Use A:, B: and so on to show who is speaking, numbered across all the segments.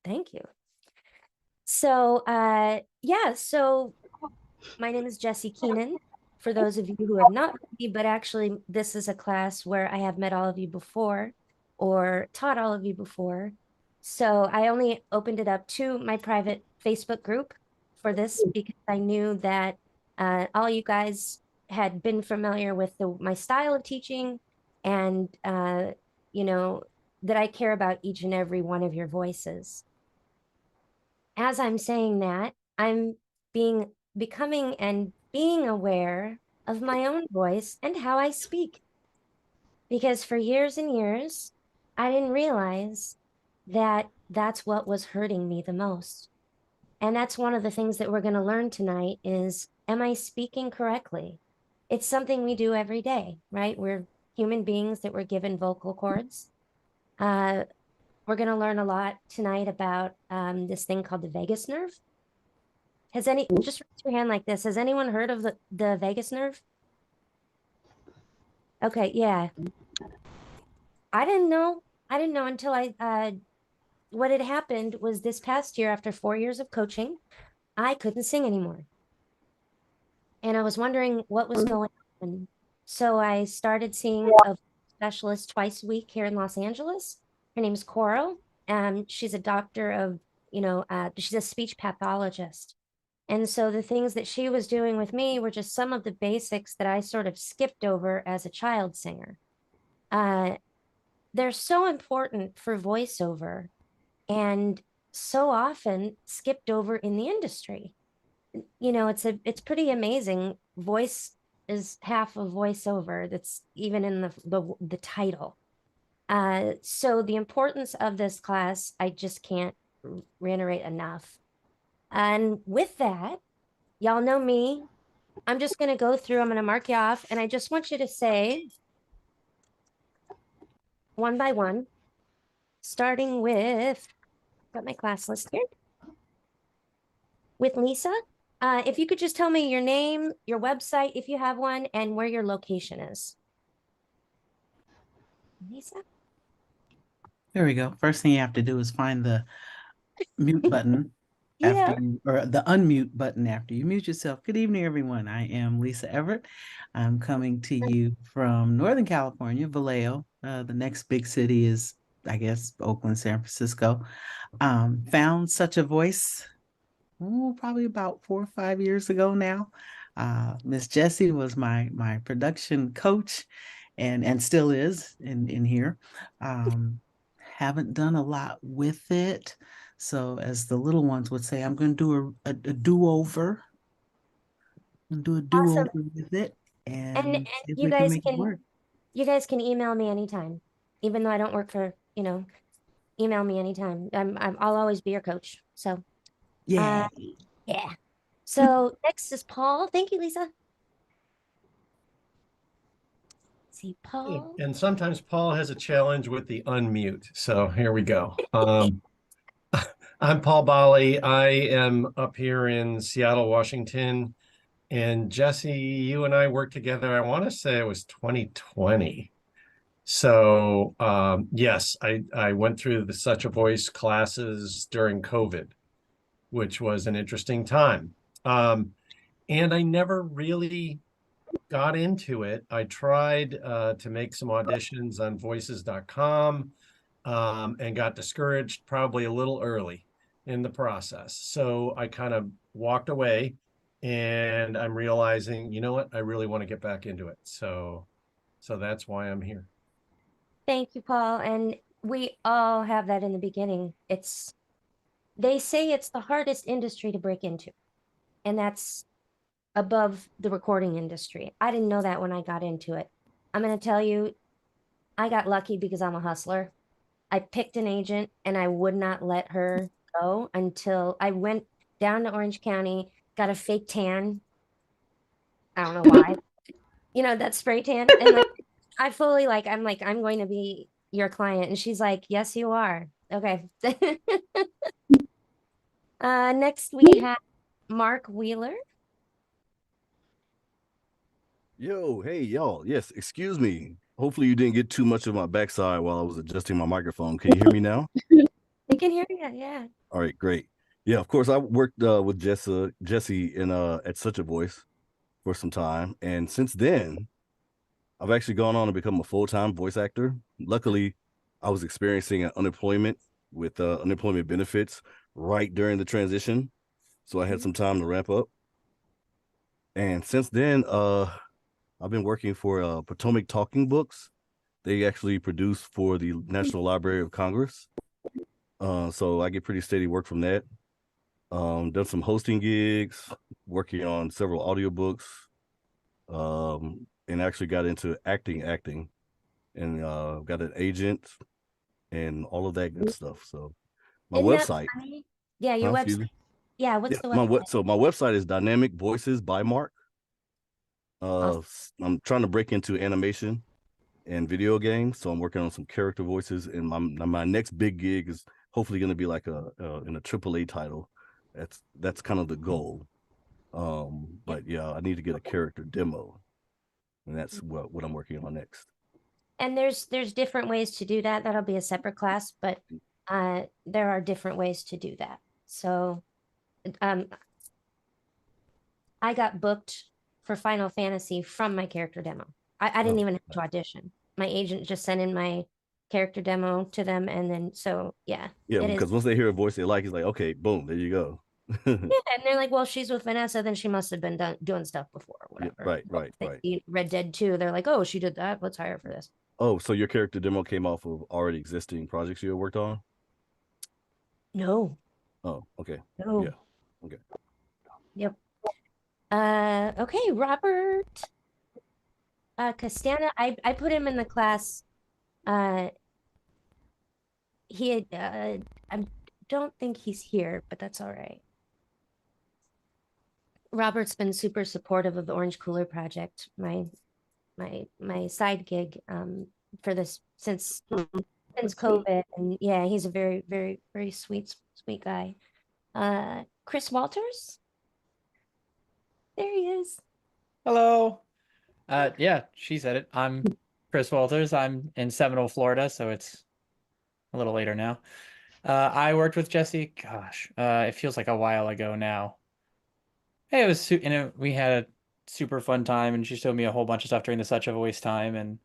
A: Thank you. So, so my name is Jessi Keenan. For those of you who have not met me, but actually, this is a class where I have met all of you before or taught all of you before. So I only opened it up to my private Facebook group for this because I knew that all you guys had been familiar with my style of teaching and, you know, that I care about each and every one of your voices. As I'm saying that, I'm becoming and being aware of my own voice and how I speak. Because for years and years, I didn't realize that that's what was hurting me the most. And that's one of the things that we're going to learn tonight is, am I speaking correctly? It's something we do every day, right? We're human beings that were given vocal cords. We're going to learn a lot tonight about this thing called the vagus nerve. Just raise your hand like this. Has anyone heard of the vagus nerve? Okay, yeah. I didn't know. I didn't know until what had happened was this past year, after 4 years of coaching, I couldn't sing anymore. And I was wondering what was going on. So I started seeing a specialist twice a week here in Los Angeles. Her name is Coral. She's a doctor of, she's a speech pathologist. And so the things that she was doing with me were just some of the basics that I sort of skipped over as a child singer. They're so important for voiceover and so often skipped over in the industry. It's pretty amazing. Voice is half of voiceover. That's even in the title. So the importance of this class, I just can't reiterate enough. And with that, y'all know me. I'm just going to go through, I'm going to mark you off, and I just want you to say one by one, starting with, got my class list here, with Lisa. If you could just tell me your name, your website, if you have one, and where your location is. Lisa?
B: There we go. First thing you have to do is find the mute button or the unmute button after you mute yourself. Good evening, everyone. I am Lisa Everett. I'm coming to you from Northern California, Vallejo. The next big city is, I guess, Oakland, San Francisco. Found such a voice probably about 4 or 5 years ago now. Miss Jessi was my production coach and still is in here. Haven't done a lot with it. So as the little ones would say, I'm going to do a do-over. Do a do-over with it and see if we can make it work.
A: You guys can email me anytime, even though I don't work for, email me anytime. I'll always be your coach. So
B: yeah.
A: Yeah. So next is Paul. Thank you, Lisa. See, Paul.
C: And sometimes Paul has a challenge with the unmute. So here we go. I'm Paul Bali. I am up here in Seattle, Washington. And Jessi, you and I worked together, I want to say it was 2020. So yes, I went through the Such a Voice classes during COVID, which was an interesting time. And I never really got into it. I tried to make some auditions on voices.com and got discouraged probably a little early in the process. So I kind of walked away and I'm realizing, you know what, I really want to get back into it. So that's why I'm here.
A: Thank you, Paul. And we all have that in the beginning. They say it's the hardest industry to break into, and that's above the recording industry. I didn't know that when I got into it. I'm going to tell you, I got lucky because I'm a hustler. I picked an agent and I would not let her go until I went down to Orange County, got a fake tan. I don't know why. That spray tan. And like, I'm going to be your client. And she's like, yes, you are. Okay. Next we have Mark Wheeler.
D: Yo, hey, y'all. Yes, excuse me. Hopefully you didn't get too much of my backside while I was adjusting my microphone. Can you hear me now?
A: We can hear you. Yeah.
D: All right, great. Yeah, of course I worked with Jessi in at Such a Voice for some time, and since then I've actually gone on to become a full-time voice actor. Luckily, I was experiencing an unemployment with unemployment benefits right during the transition, so I had some time to ramp up. And since then, I've been working for Potomac Talking Books. They actually produce for the National Library of Congress. So I get pretty steady work from that. Done some hosting gigs, working on several audiobooks, and actually got into acting, and got an agent and all of that good stuff. So my
A: Isn't that
D: website,
A: funny? Yeah, your
D: excuse
A: website.
D: me.
A: Yeah,
D: Yeah,
A: what's the website?
D: so my website is Dynamic Voices by Mark.
A: Awesome.
D: I'm trying to break into animation and video games, so I'm working on some character voices. And my next big gig is hopefully going to be like in a AAA title. That's kind of the goal. But yeah, I need to get a character demo, and that's what I'm working on next.
A: And there's different ways to do that. That'll be a separate class, but there are different ways to do that. So I got booked for Final Fantasy from my character demo. I didn't
D: Oh,
A: even have to audition. My agent just sent in my character demo to them, and then so yeah,
D: yeah,
A: it is.
D: because once they hear a voice they like, it's like, okay, boom, there you go.
A: Yeah, and they're like, well, she's with Vanessa, then she must have been doing stuff before or
D: Yeah,
A: whatever.
D: right.
A: Red Dead 2, they're like, oh, she did that. Let's hire her for this.
D: Oh, so your character demo came off of already existing projects you had worked on?
A: No,
D: Oh, okay.
A: no.
D: Yeah. Okay.
A: Yep. Okay, Robert Castana, I put him in the class. He had I don't think he's here, but that's all right. Robert's been super supportive of the Orange Cooler Project, my side gig for this since COVID. And yeah, he's a very, very, very sweet guy. Chris Walters. There he is.
E: Hello. Yeah, she said it. I'm Chris Walters. I'm in Seminole, Florida, so it's a little later now. I worked with Jessi. Gosh, it feels like a while ago now. Hey, it was we had a super fun time, and she showed me a whole bunch of stuff during the Such a Voice time, and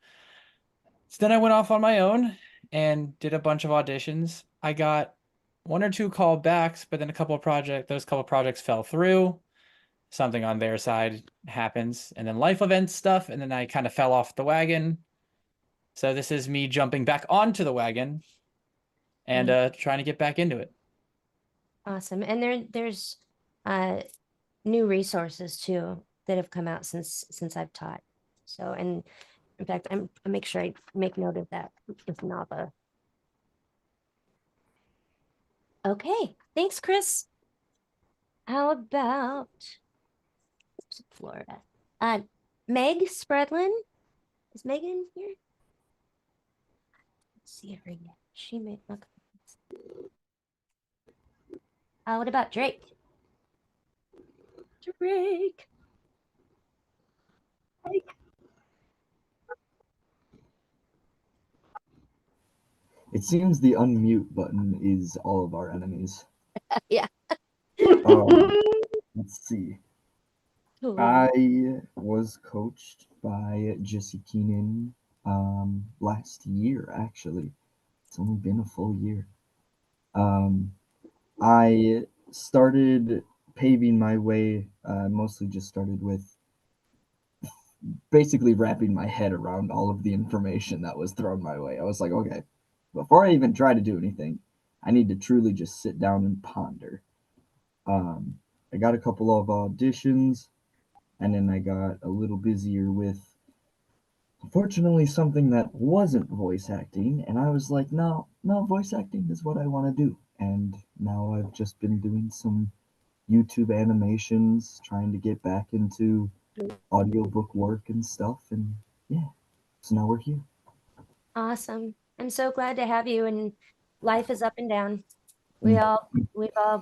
E: so then I went off on my own and did a bunch of auditions. I got one or two callbacks, but then those couple projects fell through. Something on their side happens, and then life events stuff, and then I kind of fell off the wagon. So this is me jumping back onto the wagon and trying to get back into it.
A: Awesome. And there's new resources too that have come out since I've taught. So, and in fact, I make sure I make note of that with Nava. Okay, thanks, Chris. How about Florida? Meg Spreadlin. Is Megan here? Let's see her yet. She may look. What about Drake? Drake.
F: It seems the unmute button is all of our enemies.
A: Yeah.
F: Let's see.
A: Ooh.
F: I was coached by Jessi Keenan last year, actually. It's only been a full year. I started paving my way, mostly just started with basically wrapping my head around all of the information that was thrown my way. I was like, okay, before I even try to do anything, I need to truly just sit down and ponder. I got a couple of auditions, and then I got a little busier with, unfortunately, something that wasn't voice acting, and I was like, no, voice acting is what I want to do. And now I've just been doing some YouTube animations, trying to get back into audiobook work and stuff, and yeah, so now we're here.
A: Awesome. I'm so glad to have you, and life is up and down. We've all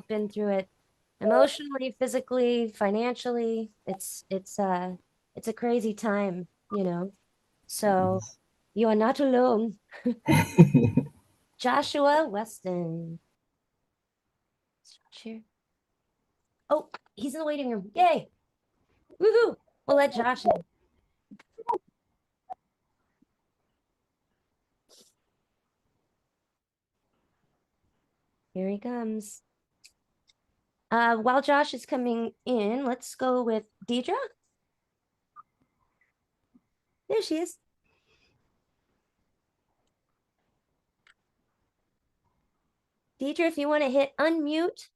A: been through it emotionally, physically, financially. It's a crazy time, you know. So You are not alone. Joshua Weston. Is Josh here? Oh, he's in the waiting room. Yay. Woohoo. We'll let Josh in. Here he comes. While Josh is coming in, let's go with Deidre. There she is. Deidre, if you want to hit unmute.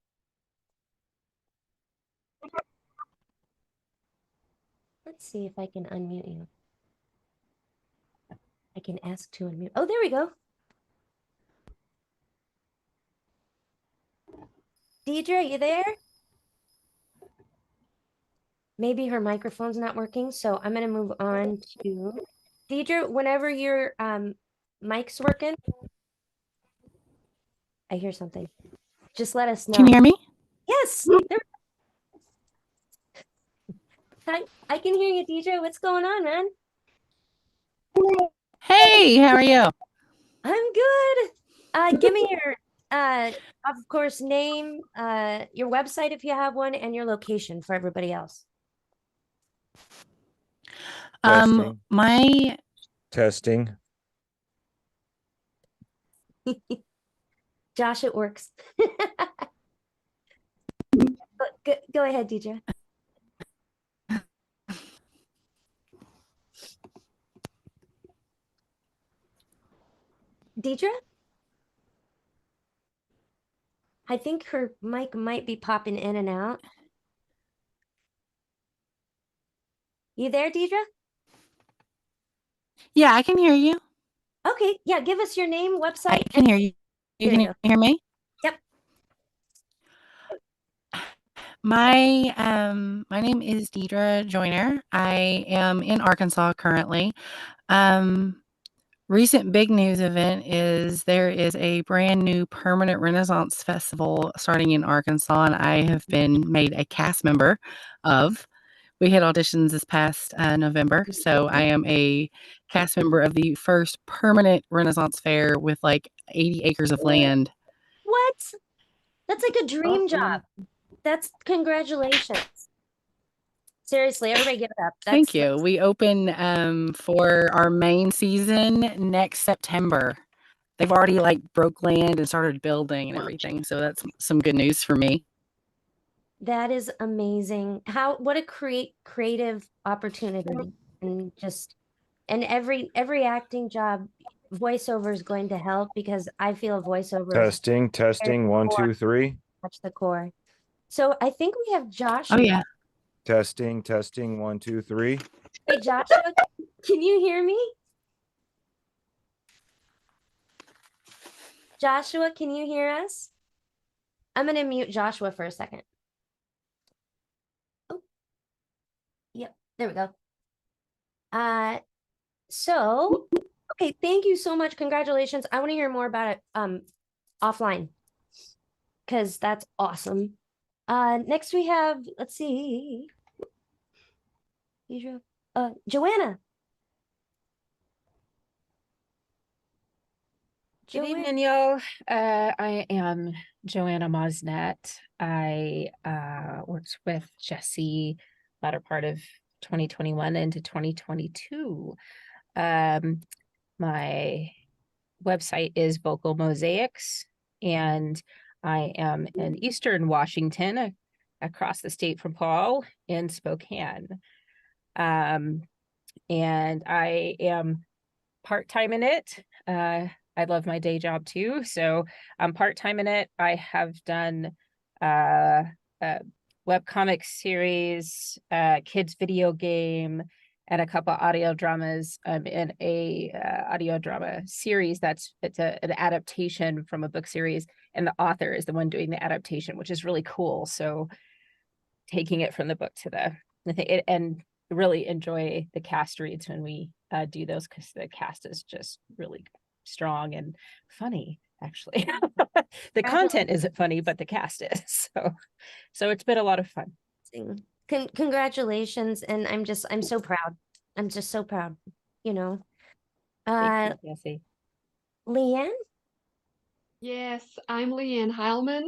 A: Let's see if I can unmute you. I can ask to unmute. Oh, there we go. Deidre, you there? Maybe her microphone's not working, so I'm going to move on to Deidre. Whenever your mic's working, I hear something. Just let us know.
G: Can you hear me?
A: Yes. I can hear you, Deidre. What's going on, man?
G: Hey, how are you?
A: I'm good. Give me your of course, name, your website if you have one, and your location for everybody else.
G: My
H: Testing.
A: Josh, it works. Go ahead, Deidre. Deidre? I think her mic might be popping in and out. You there, Deidre?
G: Yeah, I can hear you.
A: Okay, yeah, give us your name, website.
G: I can hear you.
A: Here
G: Can
A: you
G: you hear me?
A: Yep.
G: My name is Deidre Joyner. I am in Arkansas currently. Recent big news event is there is a brand new permanent Renaissance festival starting in Arkansas, and I have been made a cast member of. We had auditions this past November, so I am a cast member of the first permanent Renaissance fair with like 80 acres of land.
A: What? That's like a dream job. That's congratulations. Seriously, everybody give it up.
G: Thank you. We open for our main season next September. They've already like broke land and started building and everything, so that's some good news for me.
A: That is amazing. What a creative opportunity, and just every acting job, voiceover is going to help, because I feel voiceover is
H: Testing. 1, 2, 3.
A: touch the core. So I think we have Joshua.
G: Oh yeah.
H: Testing. 1, 2, 3.
A: Hey, Joshua, can you hear me? Joshua, can you hear us? I'm going to mute Joshua for a second. Oh, yep, there we go. So, okay, thank you so much. Congratulations. I want to hear more about it offline, because that's awesome. Next we have, let's see, Joanna.
I: Good evening, y'all. I am Joanna Mosnet. I worked with Jessi latter part of 2021 into 2022. My website is Vocal Mosaics, and I am in Eastern Washington, across the state from Paul, in Spokane. And I am part-time in it. I love my day job too, so I'm part-time in it. I have done a webcomic series, kids video game, and a couple audio dramas. I'm in a audio drama series it's an adaptation from a book series, and the author is the one doing the adaptation, which is really cool. So taking it from the book to and really enjoy the cast reads when we do those, because the cast is just really strong and funny, actually. The content isn't funny, but the cast is. So it's been a lot of fun.
A: Congratulations. And I'm so proud. I'm just so proud, Uh,
I: Thank you, Jessie.
A: Leanne?
J: Yes, I'm Leanne Heilman.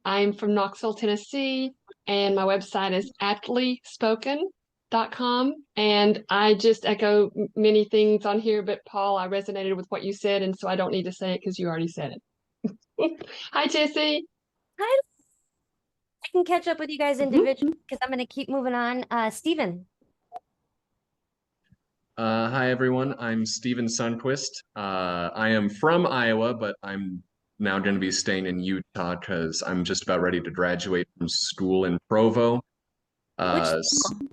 J: I'm from Knoxville, Tennessee, and my website is aptlyspoken.com. And I just echo many things on here, but Paul, I resonated with what you said, and so I don't need to say it because you already said it. Hi, Jessie.
A: Hi. I can catch up with you guys individually because I'm going to keep moving on. Stephen.
K: Hi, everyone. I'm Steven Sundquist. I am from Iowa, but I'm now going to be staying in Utah because I'm just about ready to graduate from school in Provo. BYU.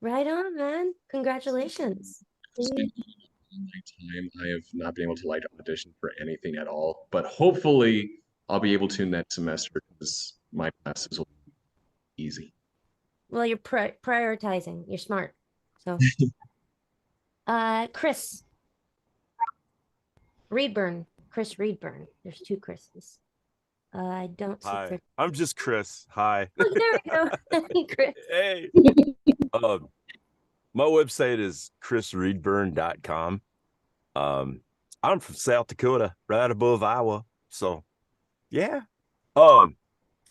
A: Right on, man. Congratulations.
K: Spent my time. I have not been able to audition for anything at all, but hopefully I'll be able to next semester because my classes will be easy.
A: Well, you're prioritizing. You're smart. So, Chris Reedburn. Chris Reedburn. There's two Chris's. I don't see
L: Hi,
A: Chris.
L: I'm just Chris. Hi.
A: Oh, there we go. Chris.
L: Hey. My website is chrisreedburn.com. I'm from South Dakota, right above Iowa. So, yeah.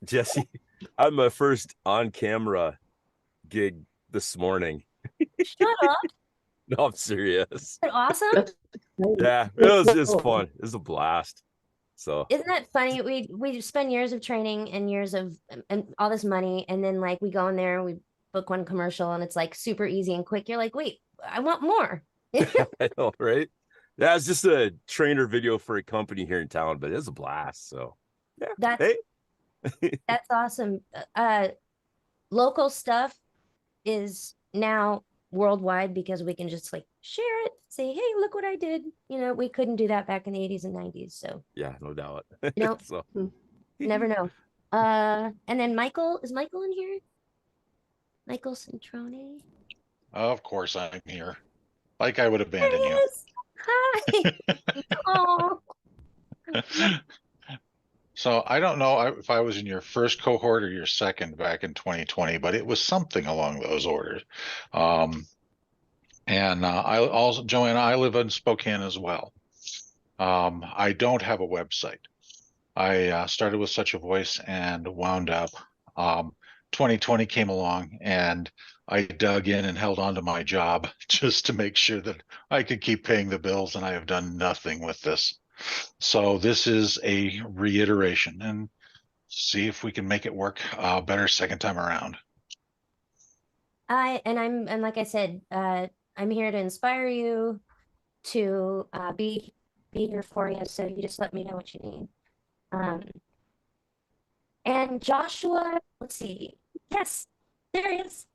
L: Jessie, I had my first on-camera gig this morning.
A: Shut up.
L: No, I'm serious.
A: Is it awesome?
L: Yeah, it was just fun. It was a blast. So
A: Isn't that funny? We spend years of training and years of and all this money, and then like we go in there and we book one commercial and it's like super easy and quick. You're like, wait, I want more.
L: I know, right? Yeah, it's just a trainer video for a company here in town, but it's a blast. So yeah,
A: That's awesome. Local stuff is now worldwide because we can just like share it, say, hey, look what I did. You know, we couldn't do that back in the 80s and 90s. So
L: yeah, no doubt.
A: So never know. And then Michael, is Michael in here? Michael Centrone.
M: Of course I'm here. Like I would abandon you.
A: Hi. Oh.
M: So I don't know if I was in your first cohort or your second back in 2020, but it was something along those orders. I also, Joanna, I live in Spokane as well. I don't have a website. I started with Such a Voice and wound up. 2020 came along and I dug in and held on to my job just to make sure that I could keep paying the bills, and I have done nothing with this. So this is a reiteration and see if we can make it work better second time around.
A: And like I said, I'm here to inspire you, to be here for you. So you just let me know what you need. And Joshua, let's see. Yes, there he is.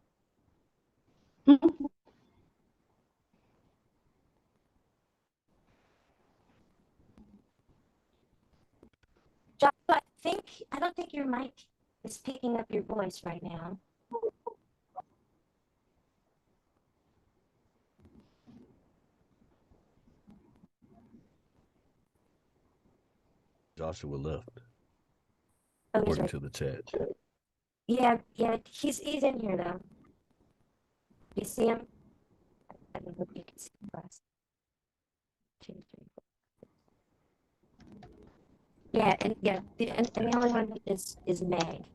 A: Joshua, I don't think your mic is picking up your voice right now.
D: Joshua left.
A: Oh,
D: According
A: right.
D: to the chat.
A: Yeah, he's in here though. You see him? I don't know if you can see him. Yeah, and the only one is Meg.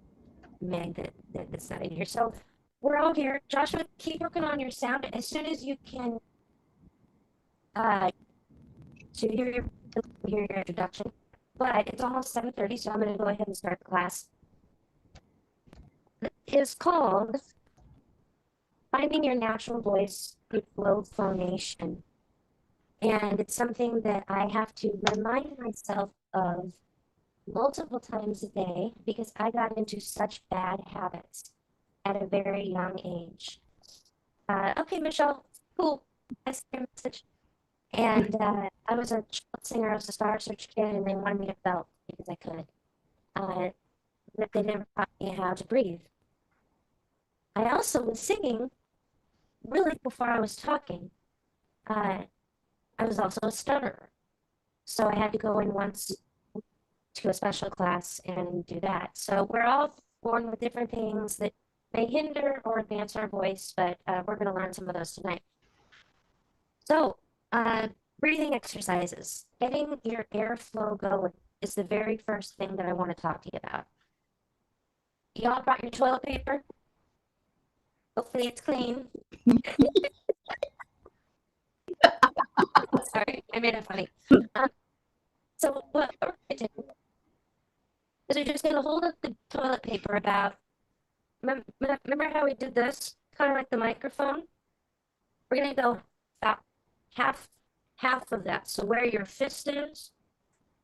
A: That's not in here. So we're all here. Joshua, keep working on your sound as soon as you can. To hear your introduction. But it's almost 7:30, so I'm going to go ahead and start the class. It's called Finding Your Natural Voice Through Flow Phonation. And it's something that I have to remind myself of multiple times a day because I got into such bad habits at a very young age. Okay, Michelle, cool. I see your message. And I was a child singer, I was a Star Search kid, and they wanted me to belt because I could. But they never taught me how to breathe. I also was singing really before I was talking. I was also a stutterer. So I had to go in once to a special class and do that. So we're all born with different things that may hinder or advance our voice, but we're going to learn some of those tonight. So, breathing exercises, getting your airflow going is the very first thing that I want to talk to you about. Y'all brought your toilet paper? Hopefully it's clean. Sorry, I made it funny. So what we're gonna do is we're just gonna hold up the toilet paper about, remember how we did this? Kind of like the microphone? We're gonna go about half of that. So where your fist is,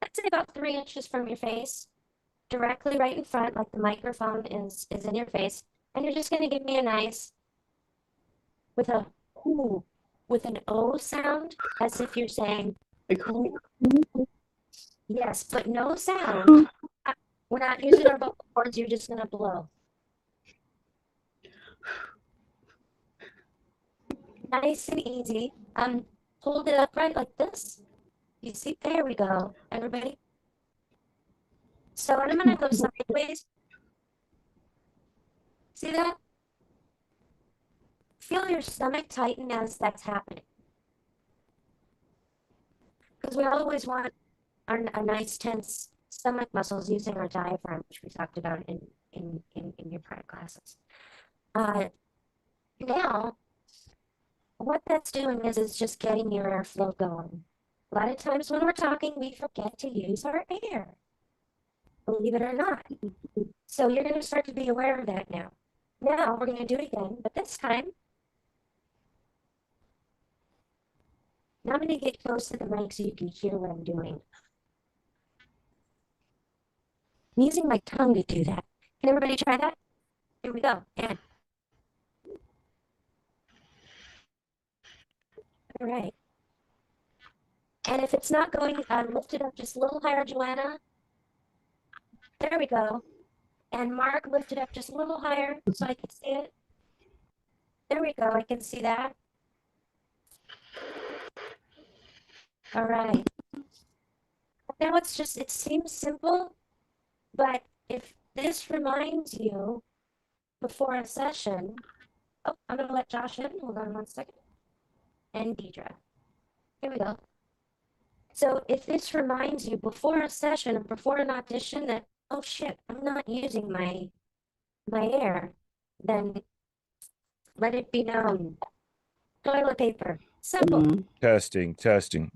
A: I'd say about 3 inches from your face, directly right in front, like the microphone is in your face. And you're just gonna give me a nice, with a ooh, with an O sound, as if you're saying, ooh. Yes, but no sound. We're not using our vocal cords, you're just gonna blow. Nice and easy. Hold it upright like this. You see, there we go, everybody. So I'm gonna go sideways. See that? Feel your stomach tighten as that's happening. Because we always want a nice tense stomach muscles using our diaphragm, which we talked about in your prior classes. Now, what that's doing is it's just getting your airflow going. A lot of times when we're talking, we forget to use our air, believe it or not. So you're going to start to be aware of that now. Now we're going to do it again, but this time, now I'm going to get close to the mic so you can hear what I'm doing. I'm using my tongue to do that. Can everybody try that? Here we go. And all right. And if it's not going, lift it up just a little higher, Joanna. There we go. And Mark, lift it up just a little higher so I can see it. There we go. I can see that. All right. Now it's just, it seems simple, but if this reminds you before a session, oh, I'm going to let Josh in. Hold on 1 second. And Deidre. Here we go. So if this reminds you before a session or before an audition that, oh shit, I'm not using my air, then let it be known. Toilet paper. Simple.
H: Testing, testing.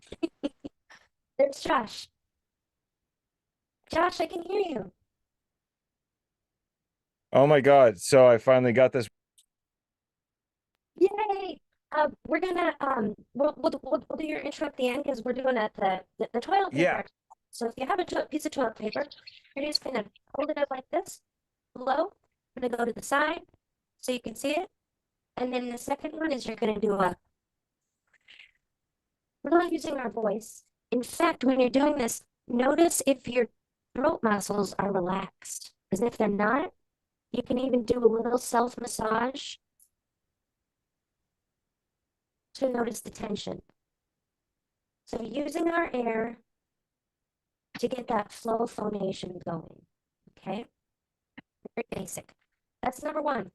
A: There's Josh. Josh, I can hear you.
H: Oh my God. So I finally got this.
A: Yay! We're gonna we'll do your intro at the end because we're doing the toilet paper.
H: Yeah.
A: So if you have a piece of toilet paper, you're just gonna hold it up like this, low. I'm gonna go to the side so you can see it, and then the second one is you're gonna do a. We're not using our voice. In fact, when you're doing this, notice if your throat muscles are relaxed, because if they're not, you can even do a little self massage to notice the tension. So using our air to get that flow phonation going, okay? Very basic. That's number one.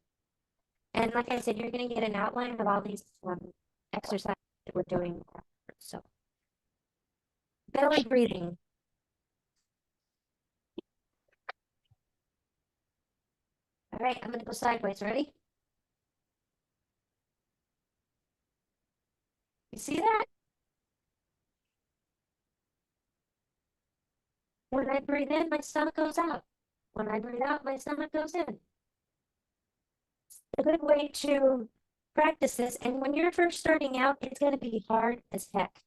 A: And like I said, you're gonna get an outline of all these exercises that we're doing. So, belly breathing. All right, I'm gonna go sideways, ready? You see that? When I breathe in, my stomach goes out. When I breathe out, my stomach goes in. It's a good way to practice this. And when you're first starting out, it's going to be hard as heck.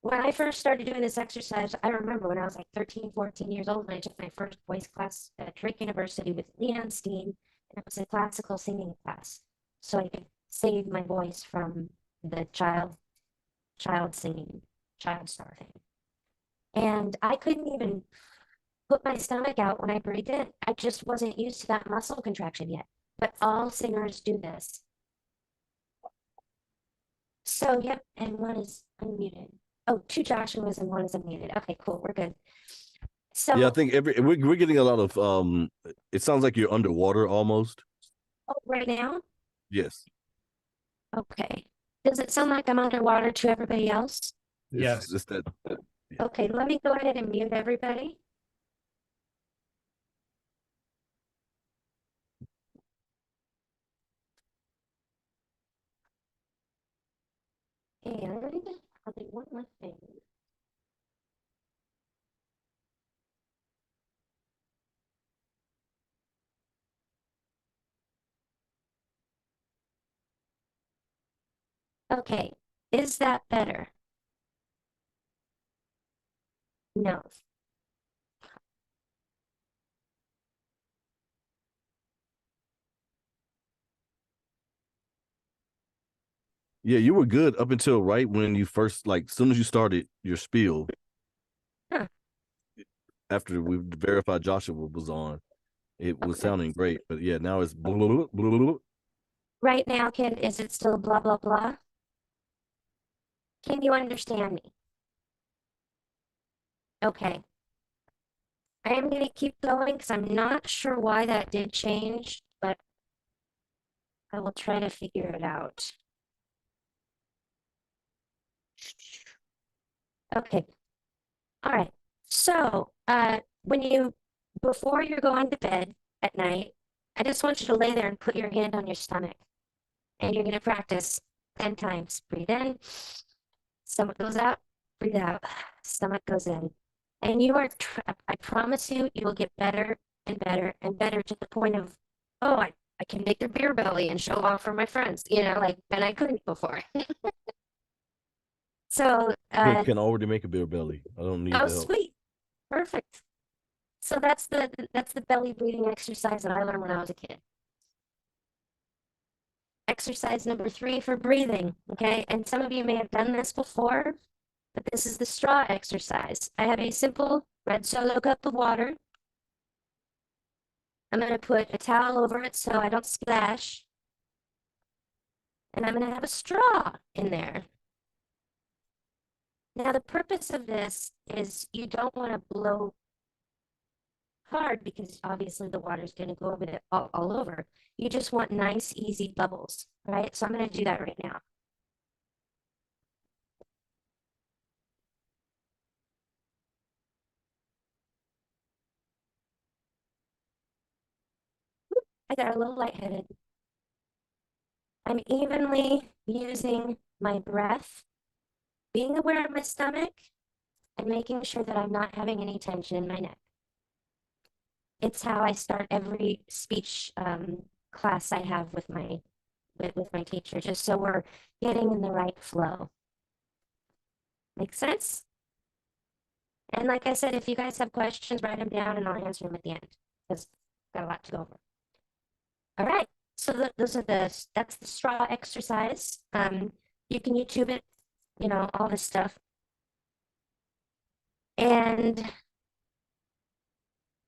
A: When I first started doing this exercise, I remember when I was like 13, 14 years old, and I took my first voice class at Drake University with Leon Steen, and it was a classical singing class. So I could save my voice from the child singing, child starving. And I couldn't even put my stomach out when I breathed in. I just wasn't used to that muscle contraction yet. But all singers do this. So, yep, and one is unmuted. Oh, two Joshuas and one is unmuted. Okay, cool, we're good. So
D: yeah, I think we're getting a lot of it sounds like you're underwater almost.
A: oh, right now?
D: Yes.
A: Okay. Does it sound like I'm underwater to everybody else?
C: Yes.
D: Just that.
A: Okay, let me go ahead and mute everybody. And I'll do one more thing. Okay, is that better? No.
D: Yeah, you were good up until right when you first, like, as soon as you started your spiel.
A: Huh.
D: After we verified Joshua was on, it was sounding great. But yeah, now it's blah, blah, blah, blah, blah.
A: Right now, is it still blah, blah, blah? Can you understand me? Okay. I am going to keep going because I'm not sure why that did change, but I will try to figure it out. Okay. All right. So, before you're going to bed at night, I just want you to lay there and put your hand on your stomach. And you're going to practice 10 times. Breathe in, stomach goes out, breathe out, stomach goes in. And I promise you, you will get better and better and better to the point of, oh, I can make a beer belly and show off for my friends, and I couldn't before. So,
D: I can already make a beer belly. I don't need
A: oh,
D: the help.
A: sweet. Perfect. So that's the belly breathing exercise that I learned when I was a kid. Exercise number 3 for breathing, okay? And some of you may have done this before, but this is the straw exercise. I have a simple red Solo cup of water. I'm going to put a towel over it so I don't splash. And I'm going to have a straw in there. Now, the purpose of this is you don't want to blow hard because obviously the water is going to go over it all over. You just want nice, easy bubbles, right? So I'm going to do that right now. I got a little lightheaded. I'm evenly using my breath, being aware of my stomach, and making sure that I'm not having any tension in my neck. It's how I start every speech class I have with my teacher, just so we're getting in the right flow. Make sense? And like I said, if you guys have questions, write them down and I'll answer them at the end because I've got a lot to go over. All right, so that's the straw exercise. You can YouTube it, all this stuff. And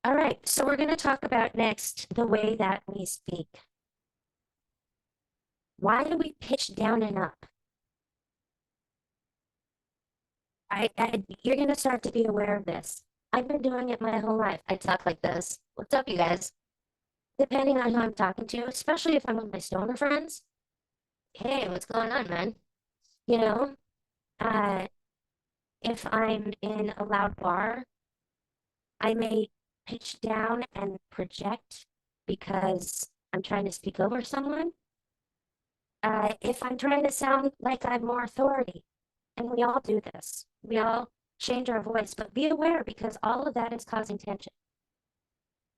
A: all right, so we're going to talk about next the way that we speak. Why do we pitch down and up? You're going to start to be aware of this. I've been doing it my whole life. I talk like this. What's up, you guys? Depending on who I'm talking to, especially if I'm with my stoner friends. Hey, what's going on, man? If I'm in a loud bar, I may pitch down and project because I'm trying to speak over someone. If I'm trying to sound like I'm more authority, and we all do this, we all change our voice, but be aware because all of that is causing tension.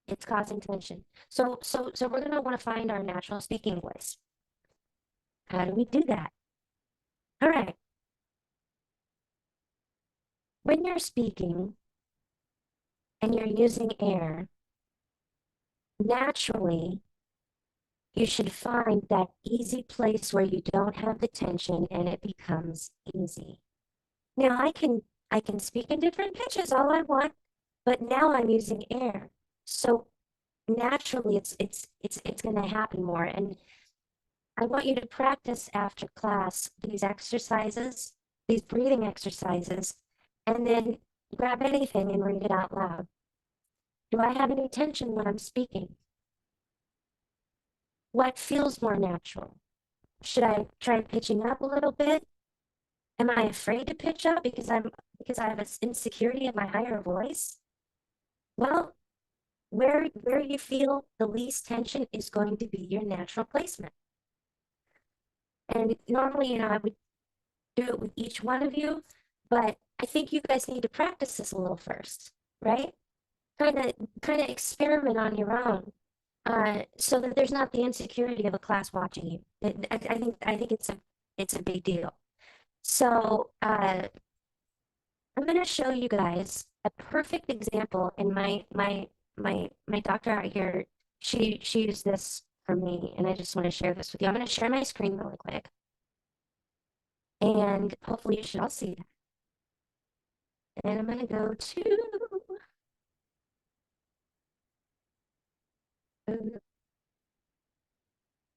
A: It's causing tension. So we're going to want to find our natural speaking voice. How do we do that? All right. When you're speaking and you're using air, naturally, you should find that easy place where you don't have the tension and it becomes easy. Now I can speak in different pitches all I want, but now I'm using air. So naturally it's going to happen more. And I want you to practice after class these exercises, these breathing exercises, and then grab anything and read it out loud. Do I have any tension when I'm speaking? What feels more natural? Should I try pitching up a little bit? Am I afraid to pitch up because I have an insecurity of my higher voice? Well, where you feel the least tension is going to be your natural placement. And normally, I would do it with each one of you, but I think you guys need to practice this a little first, right? Kind of experiment on your own, so that there's not the insecurity of a class watching you. I think it's a big deal. So I'm going to show you guys a perfect example. And my doctor out here, she used this for me, and I just want to share this with you. I'm going to share my screen really quick, and hopefully you should all see that. And I'm going to go to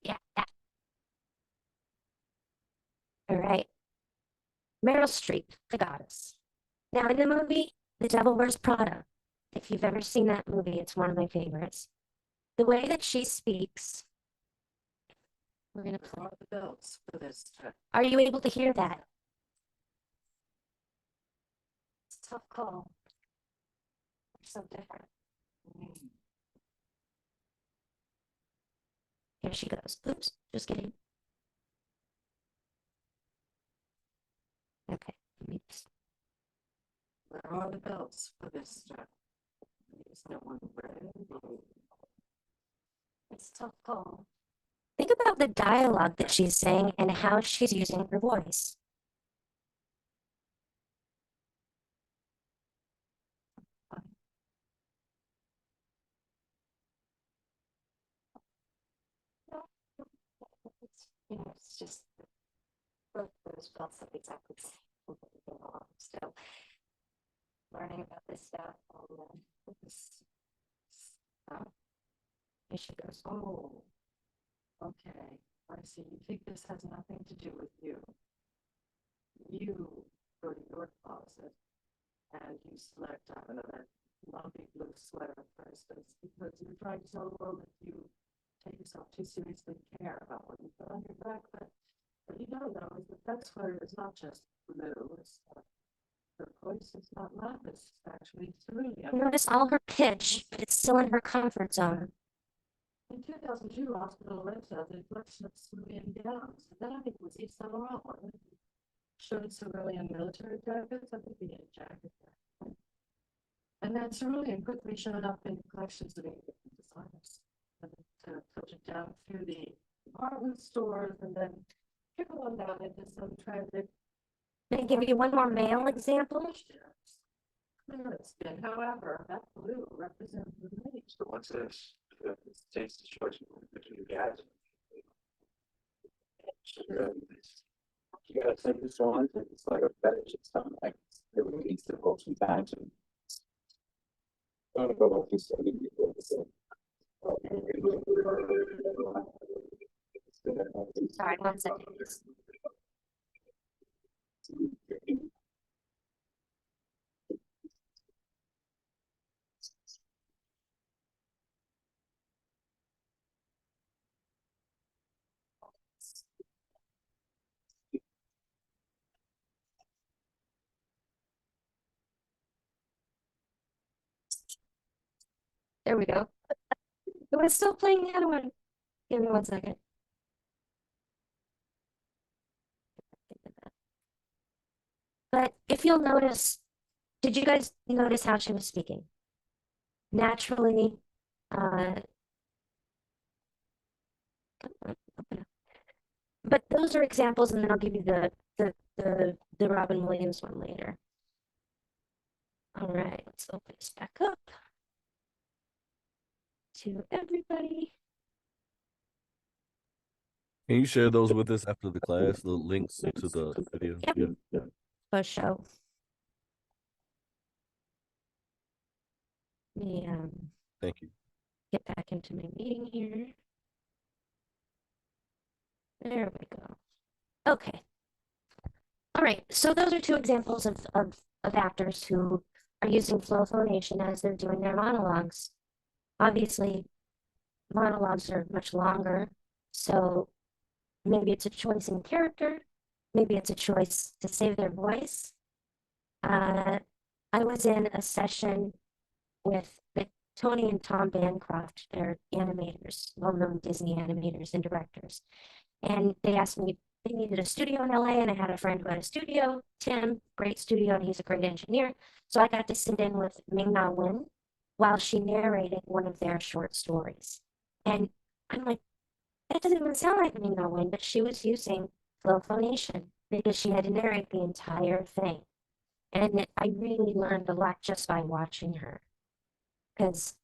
A: yeah. All right. Meryl Streep, the goddess. Now, in the movie The Devil Wears Prada, if you've ever seen that movie, it's one of my favorites. The way that she speaks, we're going to play the bells for this. Are you able to hear that? It's a tough call. They're so different. Here she goes. Oops, just kidding. Okay, let me just. Where are the bells for this stuff? There's no one ready. It's a tough call. Think about the dialogue that she's saying and how she's using her voice. It's just both those belts look exactly the same. So learning about this stuff, here she goes. Oh, okay. I see. You think this has nothing to do with you. You go to your closet and you select out another lumpy blue sweater, for instance, because you're trying to tell the world that you take yourself too seriously and care about what you put on your back. But what you don't know is that sweater is not just blue. It's turquoise. It's not lapis. It's actually cerulean. Notice all her pitch, but it's still in her comfort zone. In 2002, Hospital Lips had the collection of cerulean gowns. And then I think it was Yves Saint Laurent one. Showed cerulean military jackets. I think he had a jacket there. And then cerulean quickly showed up in collections of different designers. And it filtered down through the department stores and then trickled on down into some tragic. May I give you one more male example? Clear skin. However, that blue represents the many. So what's this? This takes the choice between guys. You gotta take this on. It's like a fetish. It's something like it needs to go sometimes. And I'm gonna go back to study. Sorry, one second. There we go. It was still playing the other one. Give me one second. But if you'll notice, did you guys notice how she was speaking? Naturally, but those are examples, and then I'll give you the Robin Williams one later. All right, let's open this back up to everybody.
D: Can you share those with us after the class, the links to the video?
A: Yep. For sure. Yeah.
D: Thank you.
A: Get back into my meeting here. There we go. Okay. All right. So those are two examples of actors who are using flow phonation as they're doing their monologues. Obviously, monologues are much longer, so Maybe it's a choice in character. Maybe it's a choice to save their voice. I was in a session with Tony and Tom Bancroft. They're animators, well-known Disney animators and directors. And they asked me, they needed a studio in LA, and I had a friend who had a studio, Tim, great studio, and he's a great engineer. So I got to sit in with Ming-Na Wen while she narrated one of their short stories. And I'm like, that doesn't even sound like Ming-Na Wen, but she was using flow phonation because she had to narrate the entire thing. And I really learned a lot just by watching her, because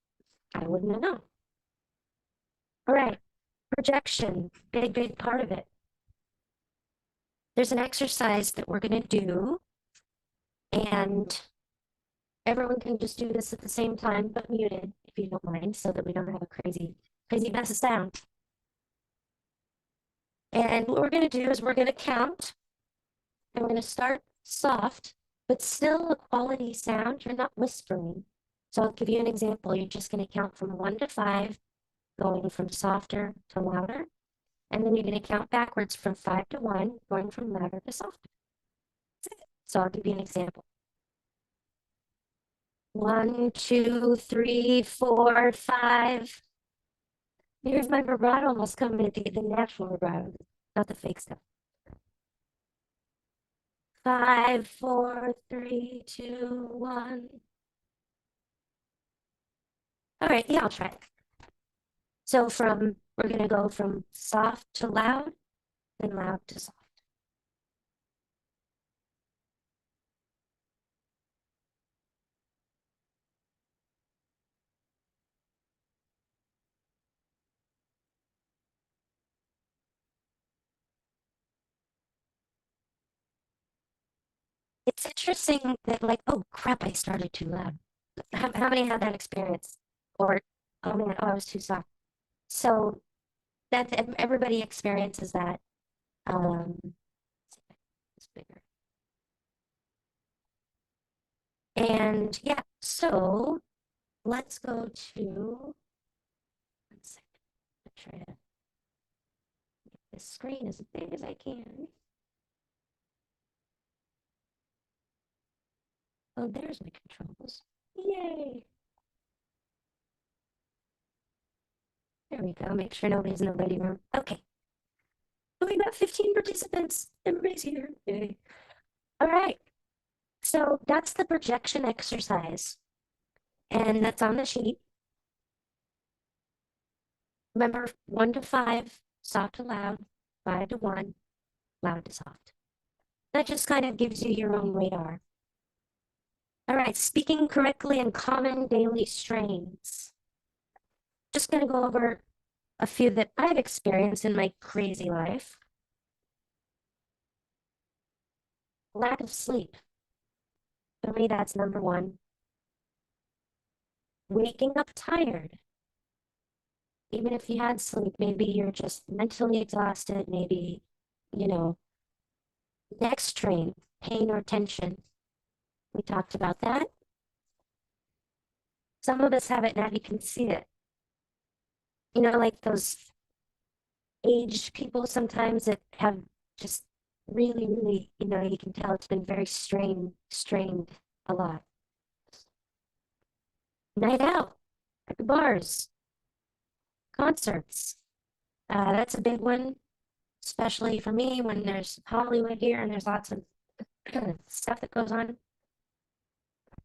A: I wouldn't have known. All right, projection, big part of it. There's an exercise that we're going to do, and everyone can just do this at the same time, but muted, if you don't mind, so that we don't have a crazy mess of sound. And what we're going to do is we're going to count, and we're going to start soft, but still a quality sound. You're not whispering. So I'll give you an example. You're just going to count from 1 to 5, going from softer to louder. And then you're going to count backwards from 5 to 1, going from louder to softer. That's it. So I'll give you an example. 1, 2, 3, 4, 5. Here's my vibrato almost coming to get the natural vibrato, not the fake stuff. 5, 4, 3, 2, 1. All right, yeah, I'll try it. So we're going to go from soft to loud, then loud to soft. It's interesting that, like, oh crap, I started too loud. How many had that experience? Or, oh man, oh, I was too soft. So that everybody experiences that. It's bigger. And yeah, so let's go to 1 second. I'll try to make this screen as big as I can. Oh, there's my controls. Yay! There we go. Make sure nobody's in the ready room. Okay. Oh, we got 15 participants. Everybody's here. Yay. All right. So that's the projection exercise. And that's on the sheet. Remember, 1 to 5, soft to loud, 5 to 1, loud to soft. That just kind of gives you your own radar. All right, speaking correctly in common daily strains. Just going to go over a few that I've experienced in my crazy life. Lack of sleep. For me, that's number 1. Waking up tired. Even if you had sleep, maybe you're just mentally exhausted, maybe, you know, neck strain, pain or tension. We talked about that. Some of us have it now, you can see it. You know, like those aged people sometimes that have just really, you know, you can tell it's been very strained a lot. Night out at the bars, concerts. That's a big one, especially for me when there's Hollywood here and there's lots of stuff that goes on.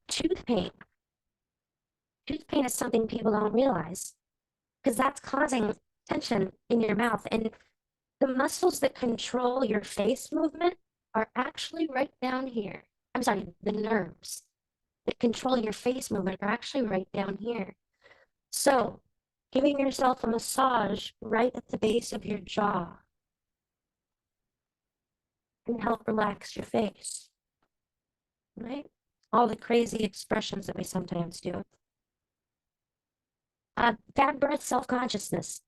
A: Tooth pain. Tooth pain is something people don't realize because that's causing tension in your mouth. And the muscles that control your face movement are actually right down here. I'm sorry, the nerves that control your face movement are actually right down here. So giving yourself a massage right at the base of your jaw can help relax your face, right? All the crazy expressions that we sometimes do. Bad breath, self-consciousness.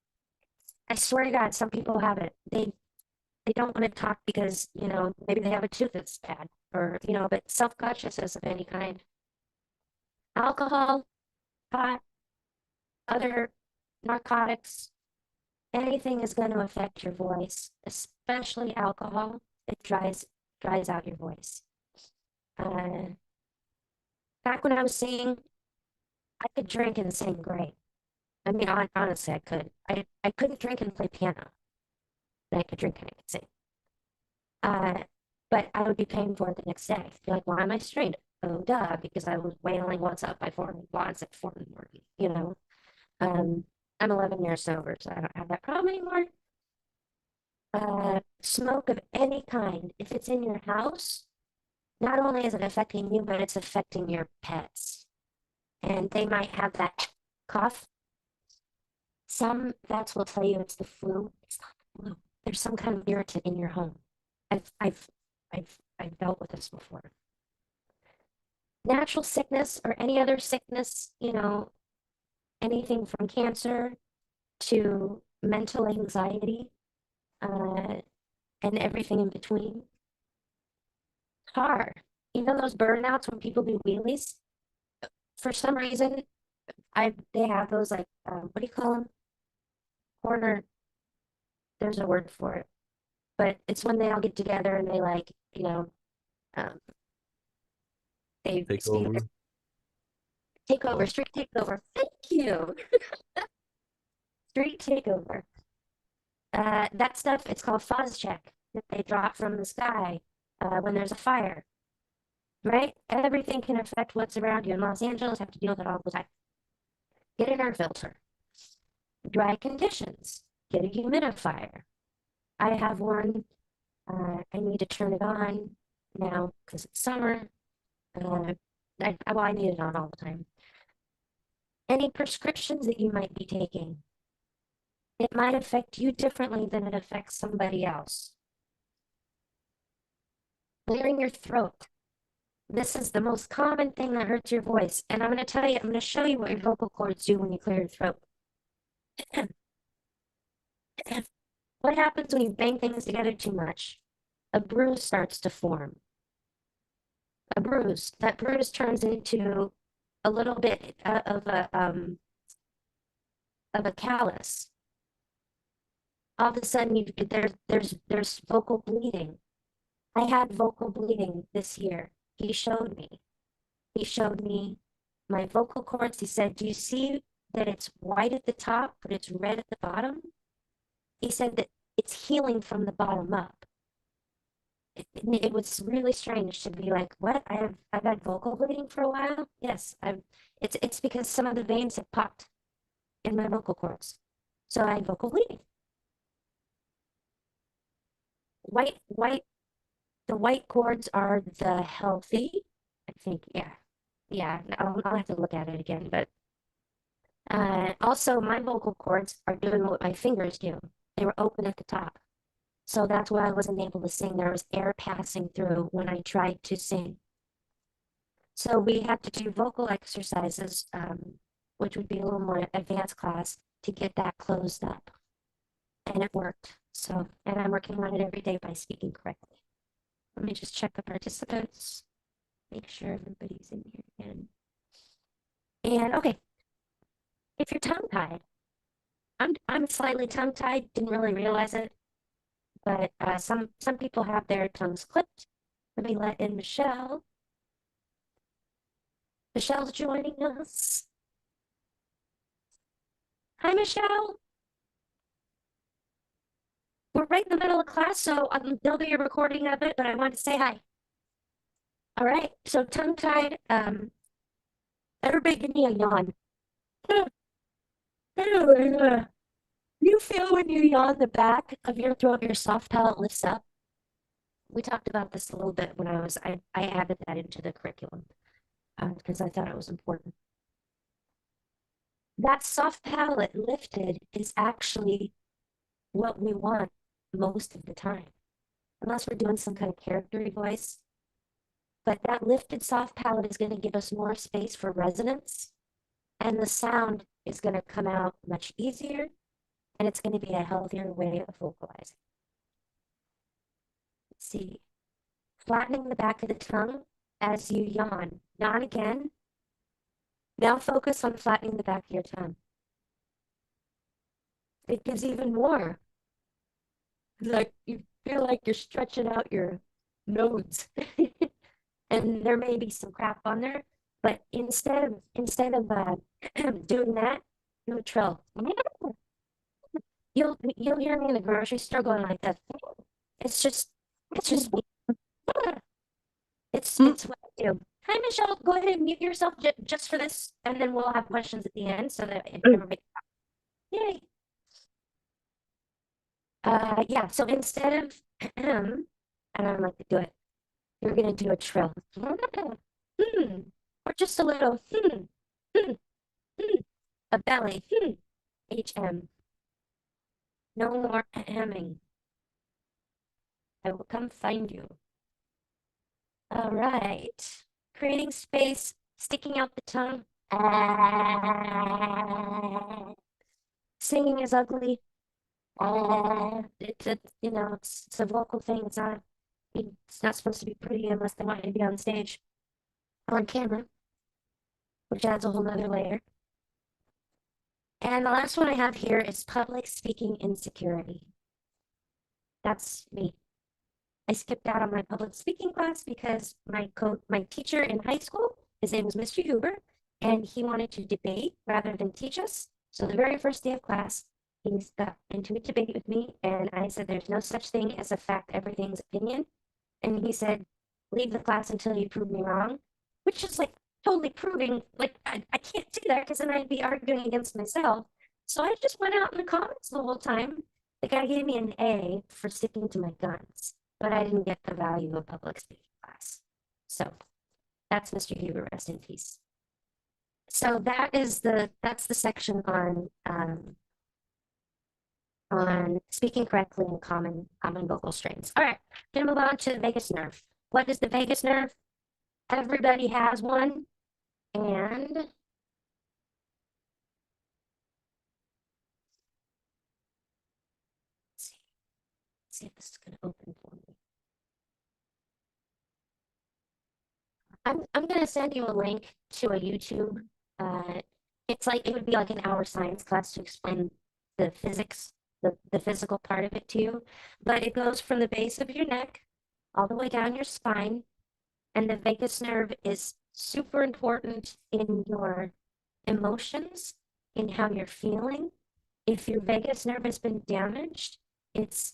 A: I swear to God, some people have it. They don't want to talk because, you know, maybe they have a tooth that's bad or, you know, but self-consciousness of any kind. Alcohol, pot, other narcotics, anything is going to affect your voice, especially alcohol. It dries out your voice. Back when I was singing, I could drink and sing great. I mean, honestly, I could. I couldn't drink and play piano, but I could drink and I could sing. But I would be paying for it the next day. Be like, why am I strained? Oh, duh, because I was wailing once up by 4 blondes at 4 in the morning, you know? I'm 11 years sober, so I don't have that problem anymore. Smoke of any kind, if it's in your house, not only is it affecting you, but it's affecting your pets. And they might have that cough. Some vets will tell you it's the flu. It's not the flu. There's some kind of irritant in your home. I've dealt with this before. Natural sickness or any other sickness, you know, anything from cancer to mental anxiety, and everything in between. Car, you know those burnouts when people do wheelies? For some reason, they have those like what do you call them? Corner. There's a word for it, but it's when they all get together and they like, you know, they
D: Take
A: speed
D: over.
A: Take over, street takeover. Thank you. Street takeover. That stuff, it's called fuzz check that they drop from the sky when there's a fire. Right? Everything can affect what's around you. In Los Angeles, have to deal with it all the time. Get an air filter. Dry conditions. Get a humidifier. I have one. I need to turn it on now because it's summer. I need it on all the time. Any prescriptions that you might be taking, it might affect you differently than it affects somebody else. Clearing your throat. This is the most common thing that hurts your voice. And I'm going to show you what your vocal cords do when you clear your throat. What happens when you bang things together too much? A bruise starts to form. A bruise. That bruise turns into a little bit of a callus. All of a sudden, there's vocal bleeding. I had vocal bleeding this year. He showed me. He showed me my vocal cords. He said, "Do you see that it's white at the top, but it's red at the bottom?" He said that it's healing from the bottom up. It was really strange to be like, "What? I've had vocal bleeding for a while." Yes, it's because some of the veins have popped in my vocal cords, so I had vocal bleeding. The white cords are the healthy. I think, yeah. I'll have to look at it again, but also my vocal cords are doing what my fingers do. They were open at the top, so that's why I wasn't able to sing. There was air passing through when I tried to sing. So we had to do vocal exercises, which would be a little more advanced class to get that closed up, and it worked. So, and I'm working on it every day by speaking correctly. Let me just check the participants, make sure everybody's in here again. And okay, if you're tongue-tied, I'm slightly tongue-tied, didn't really realize it, but some people have their tongues clipped. Let me let in Michelle. Michelle's joining us. Hi, Michelle. We're right in the middle of class, so there'll be a recording of it, but I wanted to say hi. All right, so tongue-tied, everybody give me a yawn. You feel when you yawn, the back of your throat, your soft palate lifts up. We talked about this a little bit when I added that into the curriculum because I thought it was important. That soft palate lifted is actually what we want most of the time, unless we're doing some kind of character voice. But that lifted soft palate is going to give us more space for resonance, and the sound is going to come out much easier, and it's going to be a healthier way of vocalizing. Let's see. Flattening the back of the tongue as you yawn. Yawn again. Now focus on flattening the back of your tongue. it gives even more. Like you feel like you're stretching out your nodes. And there may be some crap on there, but instead of doing that, do a trill. You'll hear me in the grocery store going like that. It's just me. It's what I do. Hi, Michelle. Go ahead and mute yourself just for this, and then we'll have questions at the end so that everybody. Yay. Yeah. So instead of and I don't like to do it, you're gonna do a trill. Or just a little a belly. HM. No more hemming. I will come find you. All right. Creating space, sticking out the tongue. Singing is ugly. It's a vocal thing. It's not supposed to be pretty unless they want you to be on stage or on camera, which adds a whole nother layer. And the last one I have here is public speaking insecurity. That's me. I skipped out on my public speaking class because my teacher in high school, his name was Mr. Huber, and he wanted to debate rather than teach us. So the very first day of class, he got into a debate with me, and I said, there's no such thing as a fact, everything's opinion. And he said, leave the class until you prove me wrong, which is like totally proving, like, I can't do that because then I'd be arguing against myself. So I just went out in the comments the whole time. The guy gave me an A for sticking to my guns, but I didn't get the value of public speaking class. So that's Mr. Huber, rest in peace. So that's the section on speaking correctly in common vocal strains. All right, gonna move on to the vagus nerve. What is the vagus nerve? Everybody has one, and let's see if this is gonna open for me. I'm gonna send you a link to a YouTube. It would be like an hour science class to explain the physics, the physical part of it to you. But it goes from the base of your neck all the way down your spine, and the vagus nerve is super important in your emotions, in how you're feeling. If your vagus nerve has been damaged, it's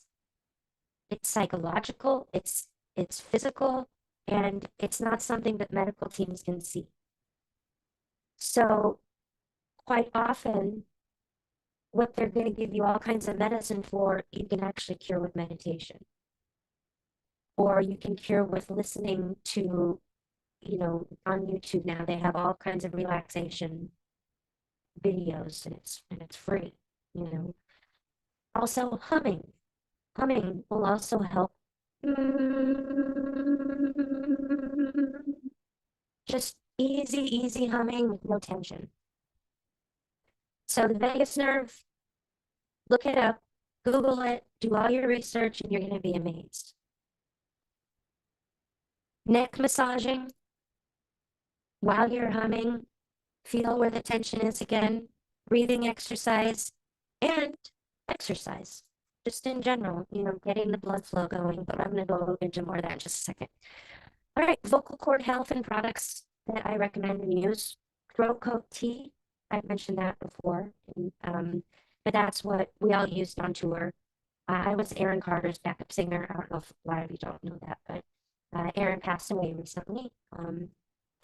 A: psychological, it's physical, and it's not something that medical teams can see. So quite often, what they're going to give you all kinds of medicine for, you can actually cure with meditation. Or you can cure with listening to, on YouTube now, they have all kinds of relaxation videos, and it's free, Also humming. Humming will also help. Just easy humming with no tension. So the vagus nerve, look it up, Google it, do all your research, and you're going to be amazed. Neck massaging, while you're humming, feel where the tension is again, breathing exercise, and exercise. Just in general, getting the blood flow going, but I'm going to go into more of that in just a second. All right, vocal cord health and products that I recommend and use. Throat coat tea, I've mentioned that before, but that's what we all used on tour. I was Aaron Carter's backup singer. I don't know if a lot of you don't know that, but Aaron passed away recently from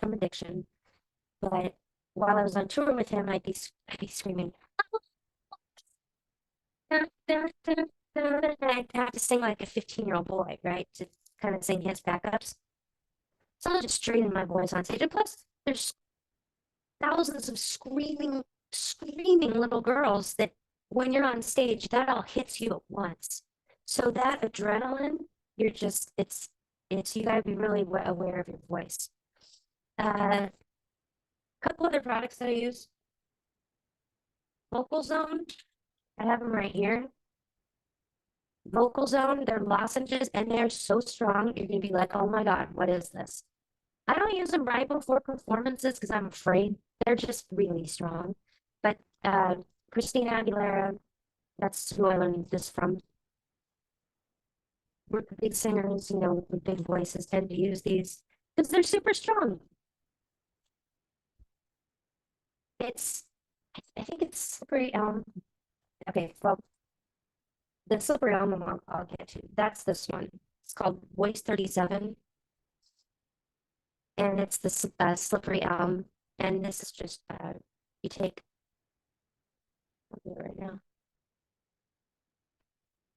A: addiction. But while I was on tour with him, I'd be screaming. I have to sing like a 15-year-old boy, right? To kind of sing his backups. So I'm just straining my voice on stage. And plus, there's thousands of screaming little girls that when you're on stage, that all hits you at once. So that adrenaline, it's you gotta be really aware of your voice. Couple other products that I use. Vocal Zone, I have them right here. Vocal Zone, they're lozenges and they're so strong, you're gonna be like, oh my God, what is this? I don't use them right before performances because I'm afraid. They're just really strong. But Christina Aguilera, That's who I learned this from. Big singers, you know, with big voices tend to use these because they're super strong. It's, I think it's slippery elm. Okay, well, the slippery elm I'll get to. That's this one. It's called Voice 37. And it's the slippery elm. And this is just, you take, I'll do it right now.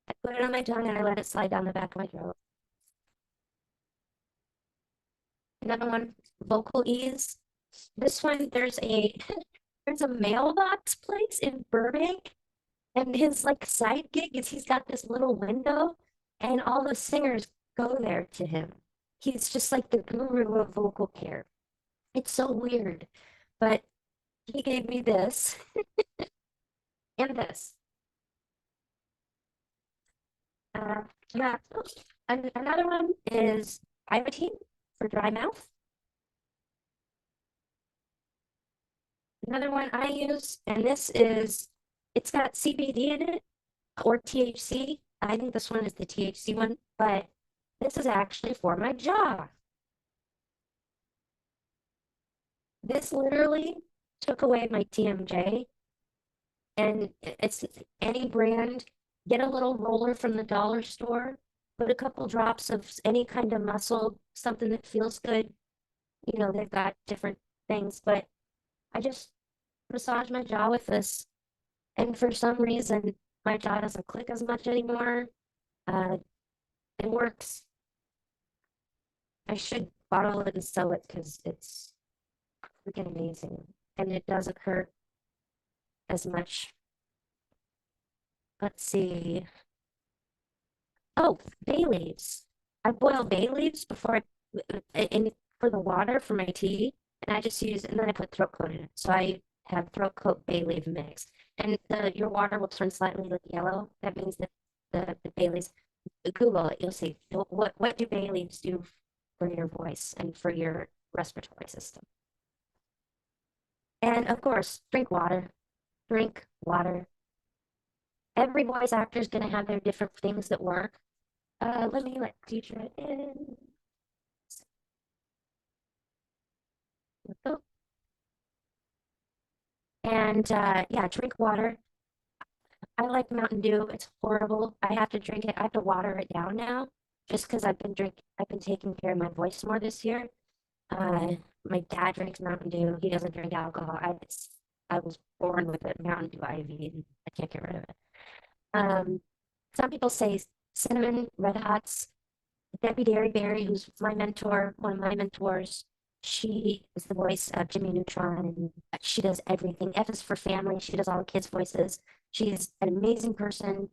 A: I put it on my tongue and I let it slide down the back of my throat. Another one, vocal ease. This one, there's a there's a mailbox place in Burbank, and his like side gig is he's got this little window, and all the singers go there to him. He's just like the guru of vocal care. It's so weird, but he gave me this and this. Yeah, another one is Ivatine for dry mouth. Another one I use, and this is, it's got CBD in it or THC. I think this one is the THC one, but this is actually for my jaw. This literally took away my TMJ, and it's any brand. Get a little roller from the dollar store, put a couple drops of any kind of muscle, something that feels good. You know, they've got different things, but I just massage my jaw with this. And for some reason, my jaw doesn't click as much anymore. It works. I should bottle it and sell it because it's freaking amazing. And it doesn't hurt as much. Let's see. Oh, bay leaves. I boil bay leaves before for the water for my tea, and I just use, and then I put throat coat in it. So I have throat coat bay leaf mix, and your water will turn slightly like yellow. That means that the bay leaves. Google it, you'll see what do bay leaves do for your voice and for your respiratory system. And of course, drink water. Drink water. Every voice actor is going to have their different things that work. Let me teacher it in. And yeah, drink water. I like Mountain Dew. It's horrible. I have to drink it. I have to water it down now, just because I've been taking care of my voice more this year. My dad drinks Mountain Dew. He doesn't drink alcohol. I was born with a Mountain Dew IV, and I can't get rid of it. Some people say cinnamon, Red Hots. Debbie Derryberry, who's my mentor, one of my mentors, she is the voice of Jimmy Neutron, and she does everything. F is for family. She does all the kids' voices. She's an amazing person.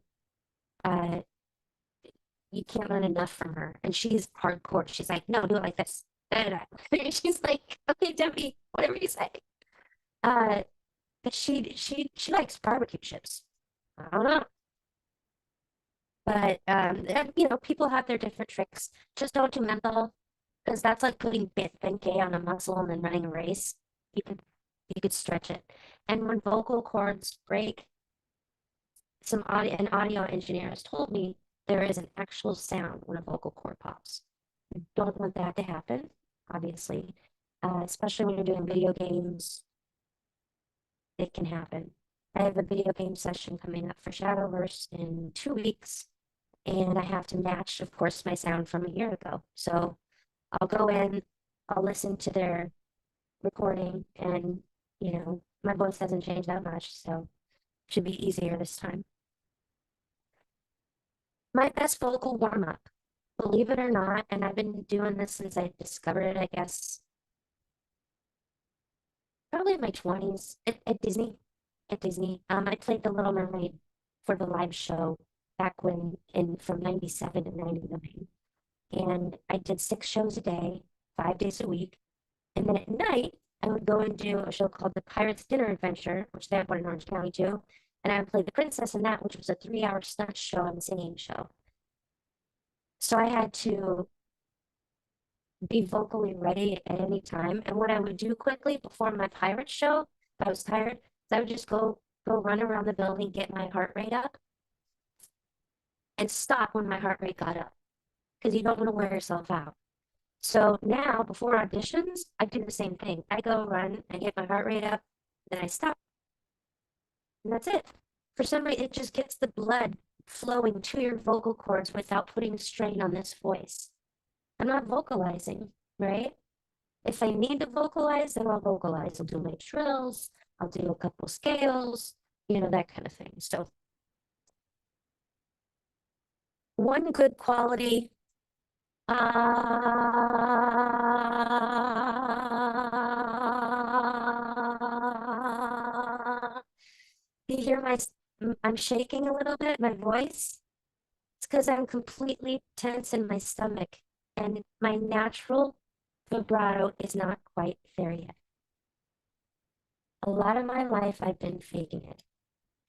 A: You can't learn enough from her, and she's hardcore. She's like, no, do it like this. She's like, okay, Debbie, whatever you say. But she likes barbecue chips. I don't know. But you know, people have their different tricks. Just don't do menthol, because that's like putting Bengay on a muscle and then running a race. You could stretch it. And when vocal cords break, an audio engineer has told me there is an actual sound when a vocal cord pops. You don't want that to happen, obviously, especially when you're doing video games. It can happen. I have a video game session coming up for Shadowverse in 2 weeks, and I have to match, of course, my sound from a year ago. So I'll go in, I'll listen to their recording, and you know, my voice hasn't changed that much, so it should be easier this time. My best vocal warm-up, believe it or not, and I've been doing this since I discovered it, I guess, probably in my 20s at Disney. I played The Little Mermaid for the live show back from 97 to 99. And I did 6 shows a day, 5 days a week. And then at night, I would go and do a show called The Pirate's Dinner Adventure, which they have one in Orange County too. And I would play the princess in that, which was a 3-hour stunt show and singing show. So I had to be vocally ready at any time. And what I would do quickly before my pirate show, if I was tired, I would just go go run around the building, get my heart rate up, and stop when my heart rate got up because you don't want to wear yourself out. So now, before auditions, I do the same thing. I go run, I get my heart rate up, then I stop. And that's it. For some reason, it just gets the blood flowing to your vocal cords without putting strain on this voice. I'm not vocalizing, right? If I need to vocalize, then I'll vocalize. I'll do my trills, I'll do a couple scales, that kind of thing. So one good quality, you hear I'm shaking a little bit, my voice. It's because I'm completely tense in my stomach and my natural vibrato is not quite there yet. A lot of my life I've been faking it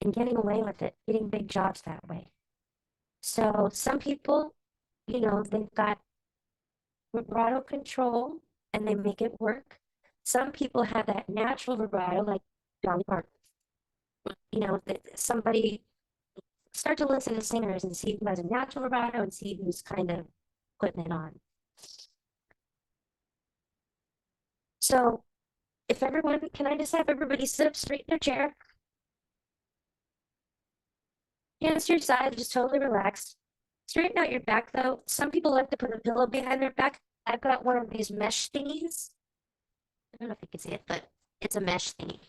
A: and getting away with it, getting big jobs that way. So some people, they've got vibrato control and they make it work. Some people have that natural vibrato, like Dolly Parton. Somebody start to listen to singers and see who has a natural vibrato and see who's kind of putting it on. So can I just have everybody sit up straight in their chair? Hands to your side, just totally relaxed. Straighten out your back though. Some people like to put a pillow behind their back. I've got one of these mesh thingies. I don't know if you can see it, but it's a mesh thingy.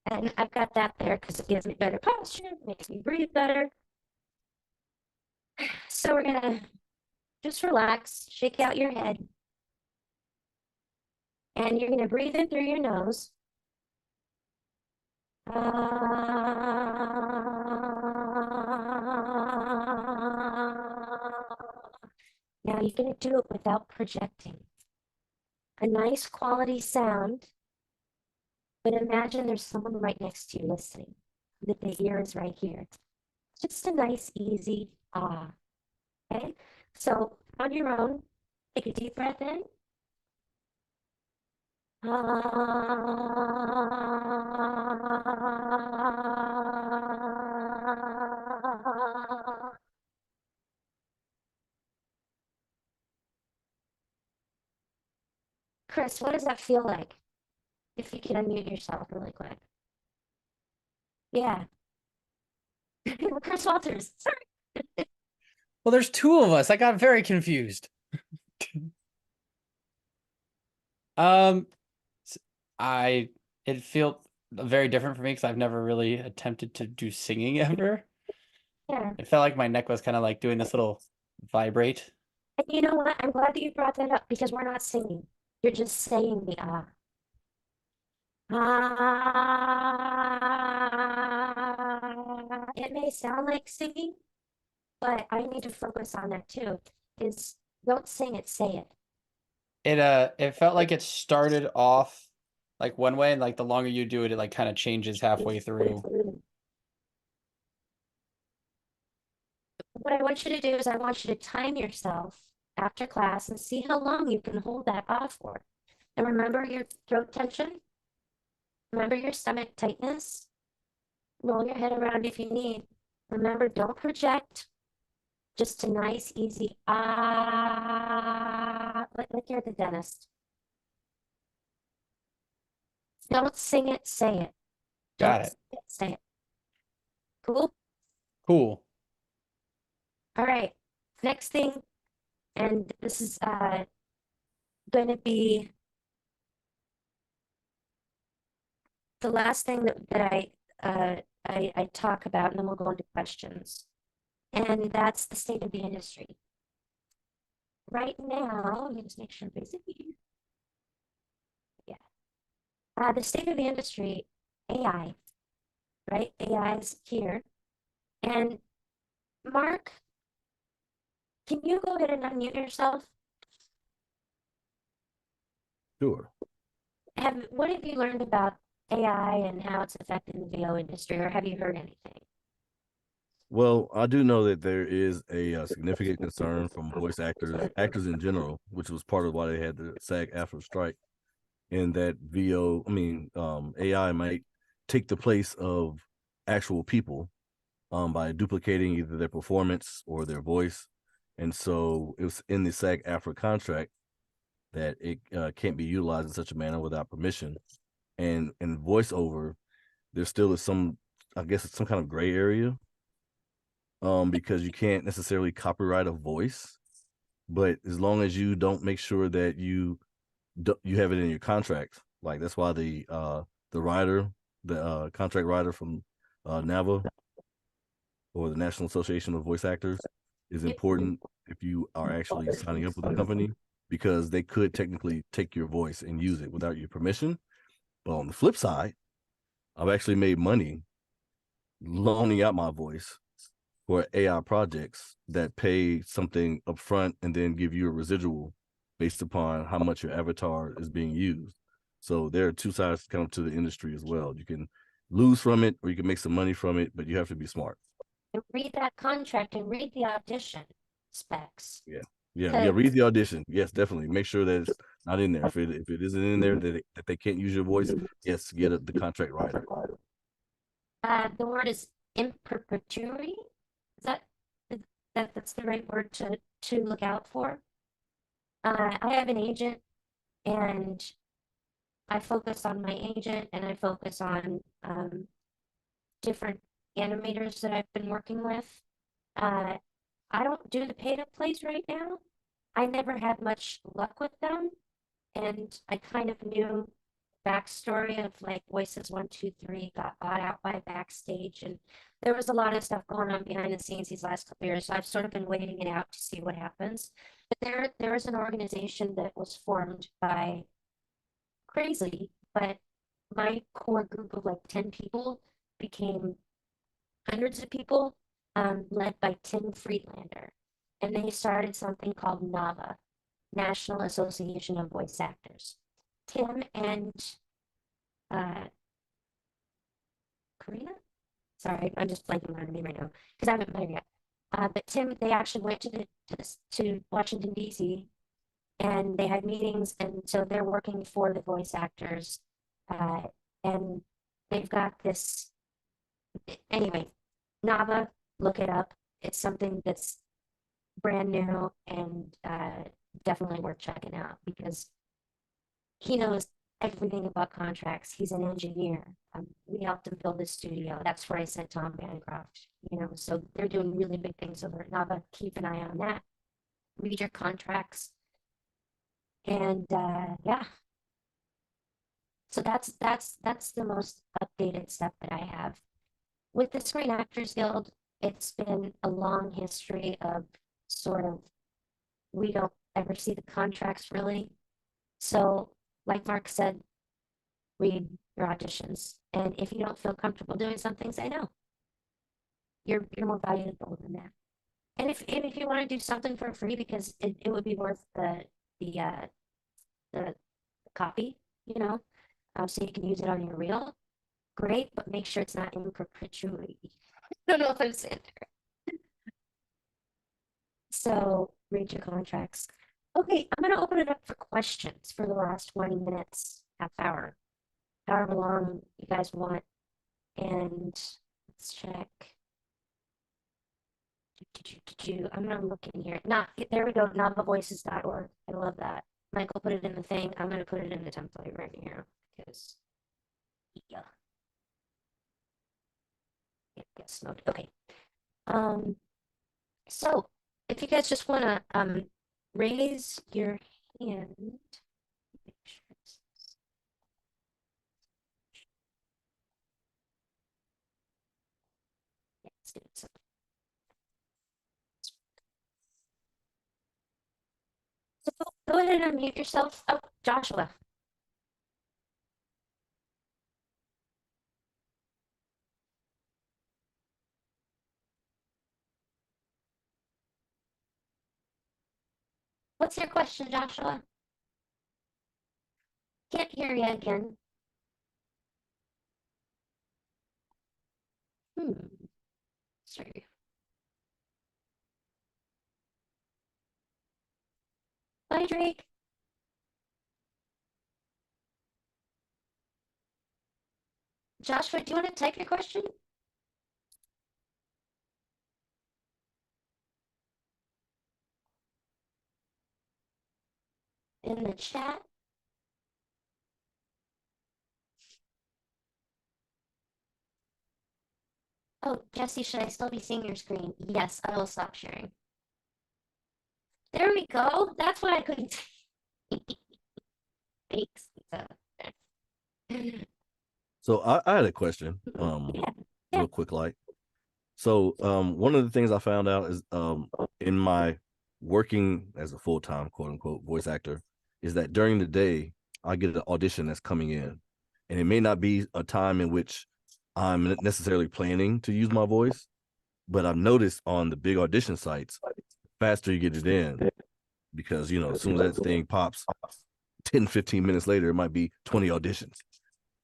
A: And I've got that there because it gives me better posture, makes me breathe better. So we're gonna just relax, shake out your head. And you're gonna breathe in through your nose. Now you're gonna do it without projecting. A nice quality sound, but imagine there's someone right next to you listening, that the ear is right here. Just a nice, easy ah. Okay, so on your own, take a deep breath in. Chris, what does that feel like? If you can unmute yourself really quick. Yeah. Chris Walters, sorry.
E: Well, there's two of us. I got very confused. It felt very different for me because I've never really attempted to do singing ever.
A: Yeah.
E: It felt like my neck was kind of like doing this little vibrate.
A: And you know what? I'm glad that you brought that up because we're not singing. You're just saying the ah. Ah. It may sound like singing, but I need to focus on that too. Is don't sing it, say it.
E: It felt like it started off like one way, and like the longer you do it, it like kind of changes halfway through.
A: What I want you to do is I want you to time yourself after class and see how long you can hold that off for. And remember your throat tension. Remember your stomach tightness. Roll your head around if you need. Remember, don't project. Just a nice, easy ah, like you're at the dentist. Don't sing it, say it.
E: Got
A: Don't
E: it.
A: sing it, say it. Cool?
E: Cool.
A: All right. Next thing, and this is going to be the last thing that I talk about, and then we'll go into questions. And that's the state of the industry. Right now, let me just make sure basically. Yeah. The state of the industry, AI, right? AI is here. And Mark, can you go ahead and unmute yourself?
D: Sure.
A: What have you learned about AI and how it's affecting the VO industry, or have you heard anything?
D: Well, I do know that there is a significant concern from voice actors in general, which was part of why they had the SAG-AFTRA strike, and that AI might take the place of actual people by duplicating either their performance or their voice. And so it was in the SAG-AFTRA contract that it can't be utilized in such a manner without permission. And in voiceover, there still is some, I guess it's some kind of gray area, because you can't necessarily copyright a voice, but as long as you don't make sure that you have it in your contract, like that's why the writer, the contract writer from NAVA, or the National Association of Voice Actors, is important if you are actually signing up with a company, because they could technically take your voice and use it without your permission. But on the flip side, I've actually made money loaning out my voice for AI projects that pay something upfront and then give you a residual based upon how much your avatar is being used. So there are two sides kind of to the industry as well. You can lose from it or you can make some money from it, but you have to be smart.
A: Read that contract and read the audition specs.
D: Yeah. Read the audition. Yes, definitely. Make sure that it's not in there. If it isn't in there that they can't use your voice, yes, get the contract writer.
A: The word is in perpetuity. That's the right word to look out for? I have an agent, and I focus on my agent, and I focus on different animators that I've been working with. I don't do the pay-to plays right now. I never had much luck with them, and I kind of knew backstory of like Voices 1, 2, 3 got bought out by Backstage, and there was a lot of stuff going on behind the scenes these last couple years. So I've sort of been waiting it out to see what happens. But there is an organization that was formed by crazy, but my core group of like 10 people became hundreds of people, led by Tim Friedlander. And they started something called NAVA, National Association of Voice Actors. Tim and Karina? Sorry, I'm just blanking on her name right now because I haven't met her yet. But Tim, they actually went to Washington, D.C., and they had meetings, and so they're working for the voice actors. And they've got this, anyway, NAVA, look it up. It's something that's brand new and definitely worth checking out because he knows everything about contracts. He's an engineer. We helped him build his studio. That's where I sent Tom Bancroft, so they're doing really big things over at NAVA. Keep an eye on that. Read your contracts. And yeah. So that's the most updated stuff that I have. With the Screen Actors Guild, it's been a long history of sort of, we don't ever see the contracts really. So like Mark said, read your auditions. And if you don't feel comfortable doing something, say no. You're more valuable than that. And if you want to do something for free because it would be worth the copy, so you can use it on your reel, great, but make sure it's not in perpetuity. I don't know if I'm saying there. So read your contracts. Okay, I'm gonna open it up for questions for the last 20 minutes, half hour, however long you guys want. And let's check. I'm gonna look in here. There we go, novavoices.org. I love that. Michael put it in the thing. I'm gonna put it in the template right here because yeah. Get smoked. Okay. So if you guys just wanna raise your hand. Make sure let's do it. So go ahead and unmute yourself. Oh, Joshua. What's your question, Joshua? Can't hear you again. Sorry. Bye, Drake. Joshua, do you want to type your question? In the chat? Oh, Jessi, should I still be seeing your screen? Yes, I will stop sharing. There we go. That's why I couldn't. Thanks.
D: So I had a question, real quick, like, so one of the things I found out is in my working as a full-time quote unquote voice actor is that during the day I get an audition that's coming in, and it may not be a time in which I'm necessarily planning to use my voice, but I've noticed on the big audition sites, faster you get it in, because you know, as soon as that thing pops, 10, 15 minutes later, it might be 20 auditions,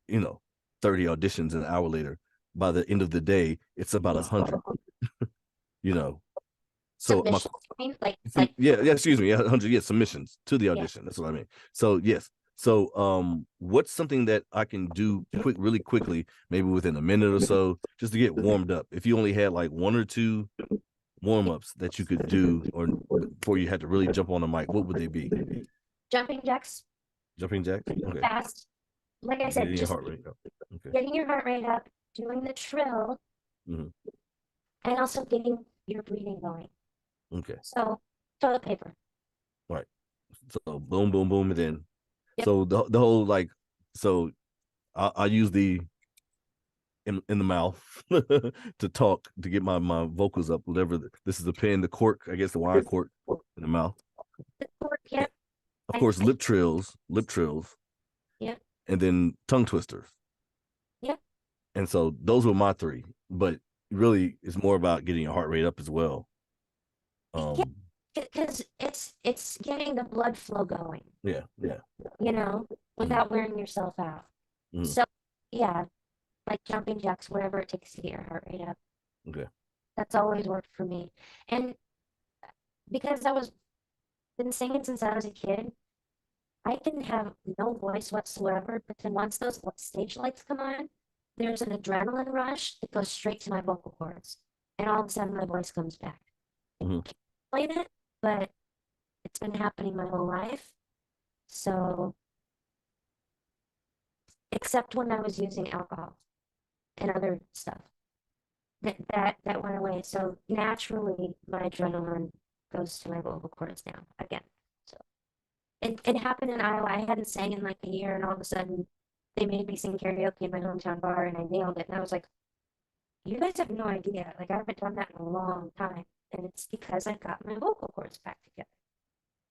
D: you know, 30 auditions an hour later. By the end of the day, it's about 100, you know. So my, yeah, excuse me, 100, submissions to the audition. That's what I mean. So yes. So what's something that I can do really quickly, maybe within a minute or so, just to get warmed up? If you only had like 1 or 2 warm-ups that you could do, or before you had to really jump on the mic, what would they be?
A: Jumping jacks.
D: Jumping jacks? Okay.
A: Fast. Like I said,
D: Getting your
A: just
D: heart rate up. Okay.
A: getting your heart rate up, doing the trill,
D: Mm-hmm.
A: and also getting your breathing going.
D: Okay.
A: So toilet paper.
D: Right. So boom, boom, boom, and then so the whole like, so I use the in the mouth to talk, to get my vocals up. Whatever this is, the pen, the cork, I guess the wine cork in the mouth.
A: The cork, yeah.
D: Of course, lip trills.
A: Yeah.
D: And then tongue twisters.
A: Yeah.
D: And so those were my 3, but really it's more about getting your heart rate up as well.
A: Because it's getting the blood flow going.
D: Yeah.
A: You know, without wearing yourself out. So yeah, like jumping jacks, whatever it takes to get your heart rate up.
D: Okay.
A: That's always worked for me. And because I was been singing since I was a kid, I can have no voice whatsoever, but then once those stage lights come on, there's an adrenaline rush that goes straight to my vocal cords. And all of a sudden my voice comes back. I can't explain it, but it's been happening my whole life. So, except when I was using alcohol and other stuff, that went away. So naturally, my adrenaline goes to my vocal cords now again. So it happened in Iowa. I hadn't sang in like a year, and all of a sudden, they made me sing karaoke in my hometown bar, and I nailed it. And I was like, "You guys have no idea. Like I haven't done that in a long time, and it's because I got my vocal cords back together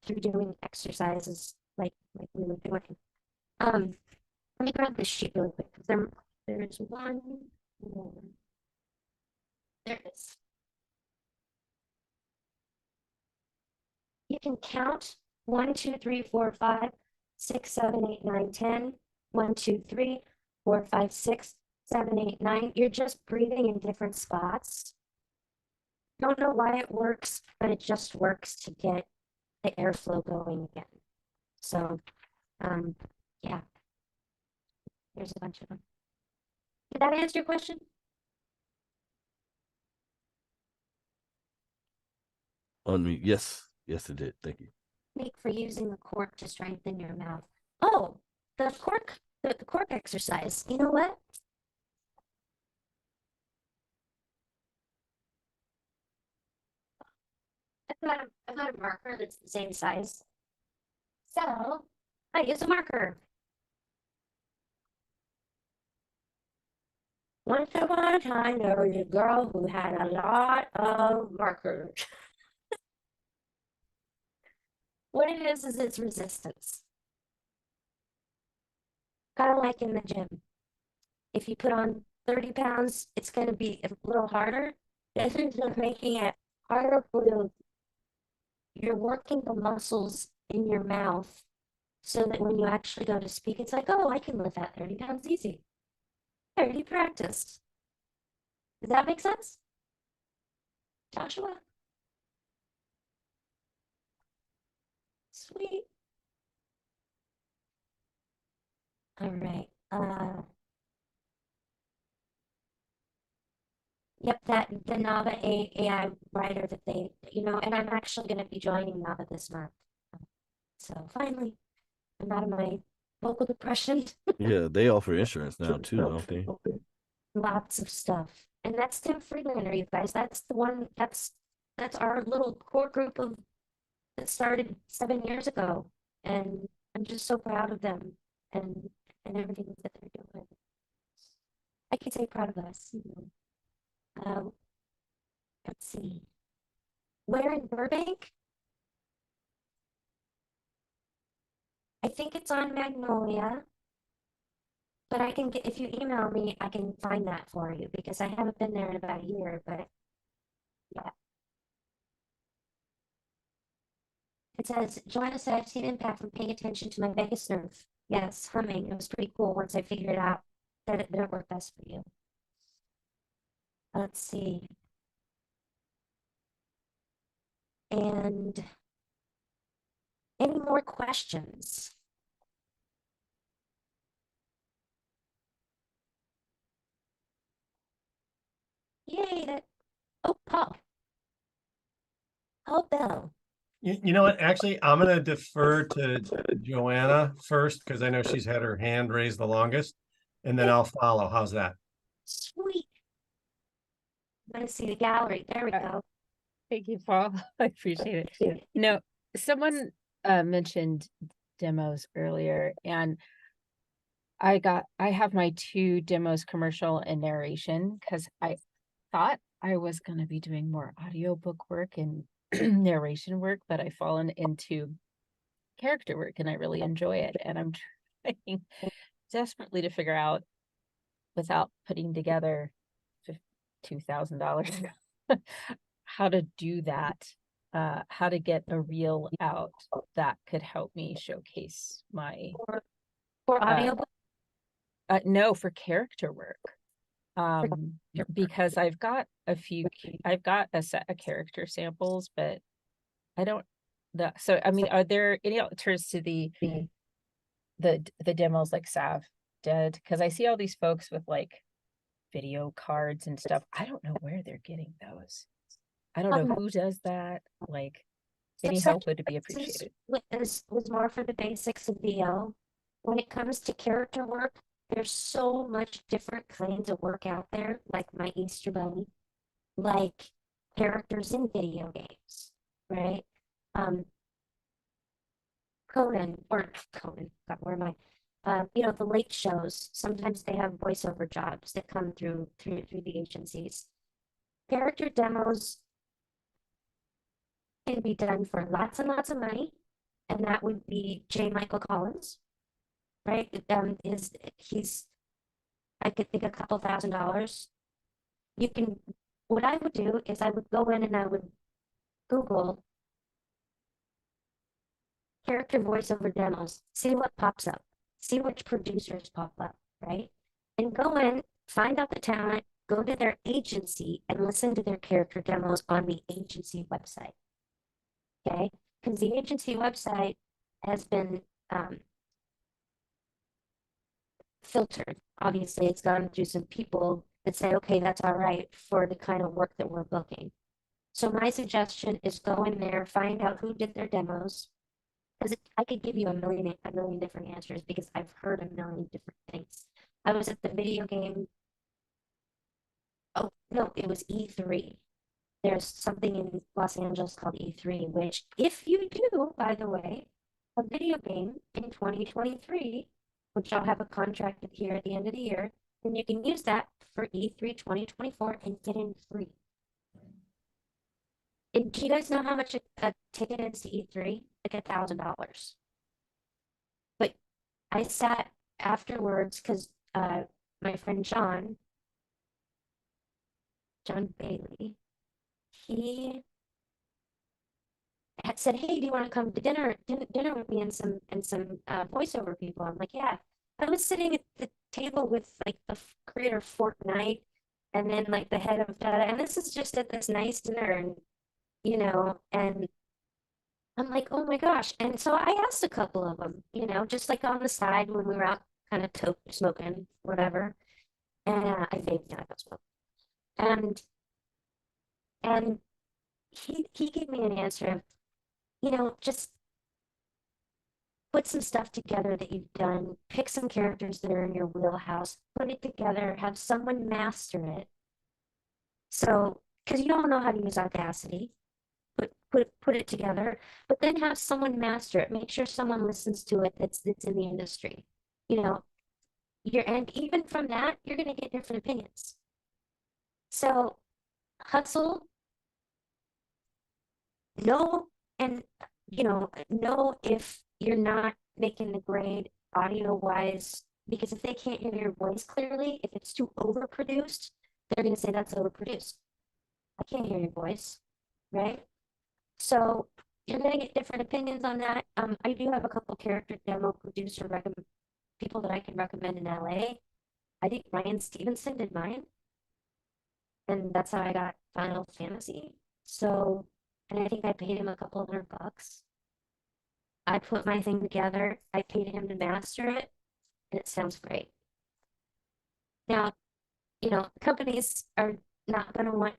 A: through doing exercises like we were doing." Let me grab this sheet really quick. There's one more. There it is. You can count 1, 2, 3, 4, 5, 6, 7, 8, 9, 10. 1, 2, 3, 4, 5, 6, 7, 8, 9. You're just breathing in different spots. Don't know why it works, but it just works to get the airflow going again. So, yeah. There's a bunch of them. Did that answer your question?
D: Unmute. Yes, it did. Thank you.
A: Make for using the cork to strengthen your mouth. Oh, the cork exercise. You know what? I've got a marker that's the same size. So I use a marker. Once upon a time, there was a girl who had a lot of markers. What it is it's resistance. Kind of like in the gym. If you put on 30 pounds, it's going to be a little harder. This is just making it harder for you. You're working the muscles in your mouth so that when you actually go to speak, it's like, oh, I can lift that 30 pounds easy. I already practiced. Does that make sense? Joshua? Sweet. All right. that the Nava AI writer that they, and I'm actually going to be joining Nava this month. So finally, I'm out of my vocal depression.
D: Yeah, they offer insurance now too, don't they?
A: Lots of stuff. And that's Tim Freelander, you guys. That's the one that's our little core group of that started 7 years ago. And I'm just so proud of them and everything that they're doing. I can say proud of us. Let's see. Where in Burbank? I think it's on Magnolia. But I can get, if you email me, I can find that for you because I haven't been there in about a year, but yeah. It says, Joanna said, I've seen impact from paying attention to my vagus nerve. Yes, humming. It was pretty cool once I figured out that it worked best for you. Let's see. And any more questions? Yay, that. Oh, Paul. Oh, Bell.
C: You know what? Actually, I'm going to defer to Joanna first because I know she's had her hand raised the longest, and then I'll follow. How's that?
A: Sweet. I'm going to see the gallery. There we go.
I: Thank you, Paul. I appreciate it. Someone mentioned demos earlier, and I have my 2 demos, commercial and narration, because I thought I was going to be doing more audiobook work and narration work, but I've fallen into character work and I really enjoy it. And I'm trying desperately to figure out, without putting together $2,000, how to do that, how to get a reel out that could help me showcase my
A: for audiobook.
I: No, for character work. Because I've got a set of character samples, but I don't. Are there any alternatives to the demos like Sav did? Because I see all these folks with like video cards and stuff. I don't know where they're getting those. I don't know who does that. Like, any help would be appreciated.
A: Was more for the basics of VO. When it comes to character work, there's so much different kinds of work out there, like my Easter Bunny, like characters in video games, right? Conan, God, where am I? The late shows, sometimes they have voiceover jobs that come through the agencies. Character demos can be done for lots and lots of money, and that would be J. Michael Collins, right? I could think $2,000. What I would do is I would go in and I would Google character voiceover demos, see what pops up, see which producers pop up, right? And go in, find out the talent, go to their agency and listen to their character demos on the agency website. Okay? Because the agency website has been filtered. Obviously, it's gone through some people that say, okay, that's all right for the kind of work that we're booking. So my suggestion is go in there, find out who did their demos. Because I could give you a million different answers because I've heard a million different things. I was at the video game. Oh, no, it was E3. There's something in Los Angeles called E3, which if you do, by the way, a video game in 2023, which I'll have a contract with here at the end of the year, then you can use that for E3 2024 and get in free. And do you guys know how much a ticket is to E3? Like $1,000. But I sat afterwards because my friend John Bailey, he had said, "Hey, do you want to come to dinner with me and some voiceover people?" I'm like, "Yeah." I was sitting at the table with like the creator of Fortnite, and then like the head of data, and this is just at this nice dinner, and and I'm like, "Oh my gosh!" And so I asked a couple of them, just like on the side when we were out, kind of smoking, whatever, and I vaped, I don't smoke, and And he gave me an answer of, just put some stuff together that you've done, pick some characters that are in your wheelhouse, put it together, have someone master it. So, because you don't know how to use Audacity, put it together, but then have someone master it. Make sure someone listens to it that's in the industry. And even from that, you're gonna get different opinions. So hustle, know, and know if you're not making the grade audio wise, because if they can't hear your voice clearly, if it's too overproduced, they're gonna say that's overproduced. I can't hear your voice, right? So you're gonna get different opinions on that. I do have a couple character demo producer people that I can recommend in LA. I think Ryan Stevenson did mine, and that's how I got Final Fantasy. So, and I think I paid him a couple $100. I put my thing together. I paid him to master it, and it sounds great. Now, companies are not going to want,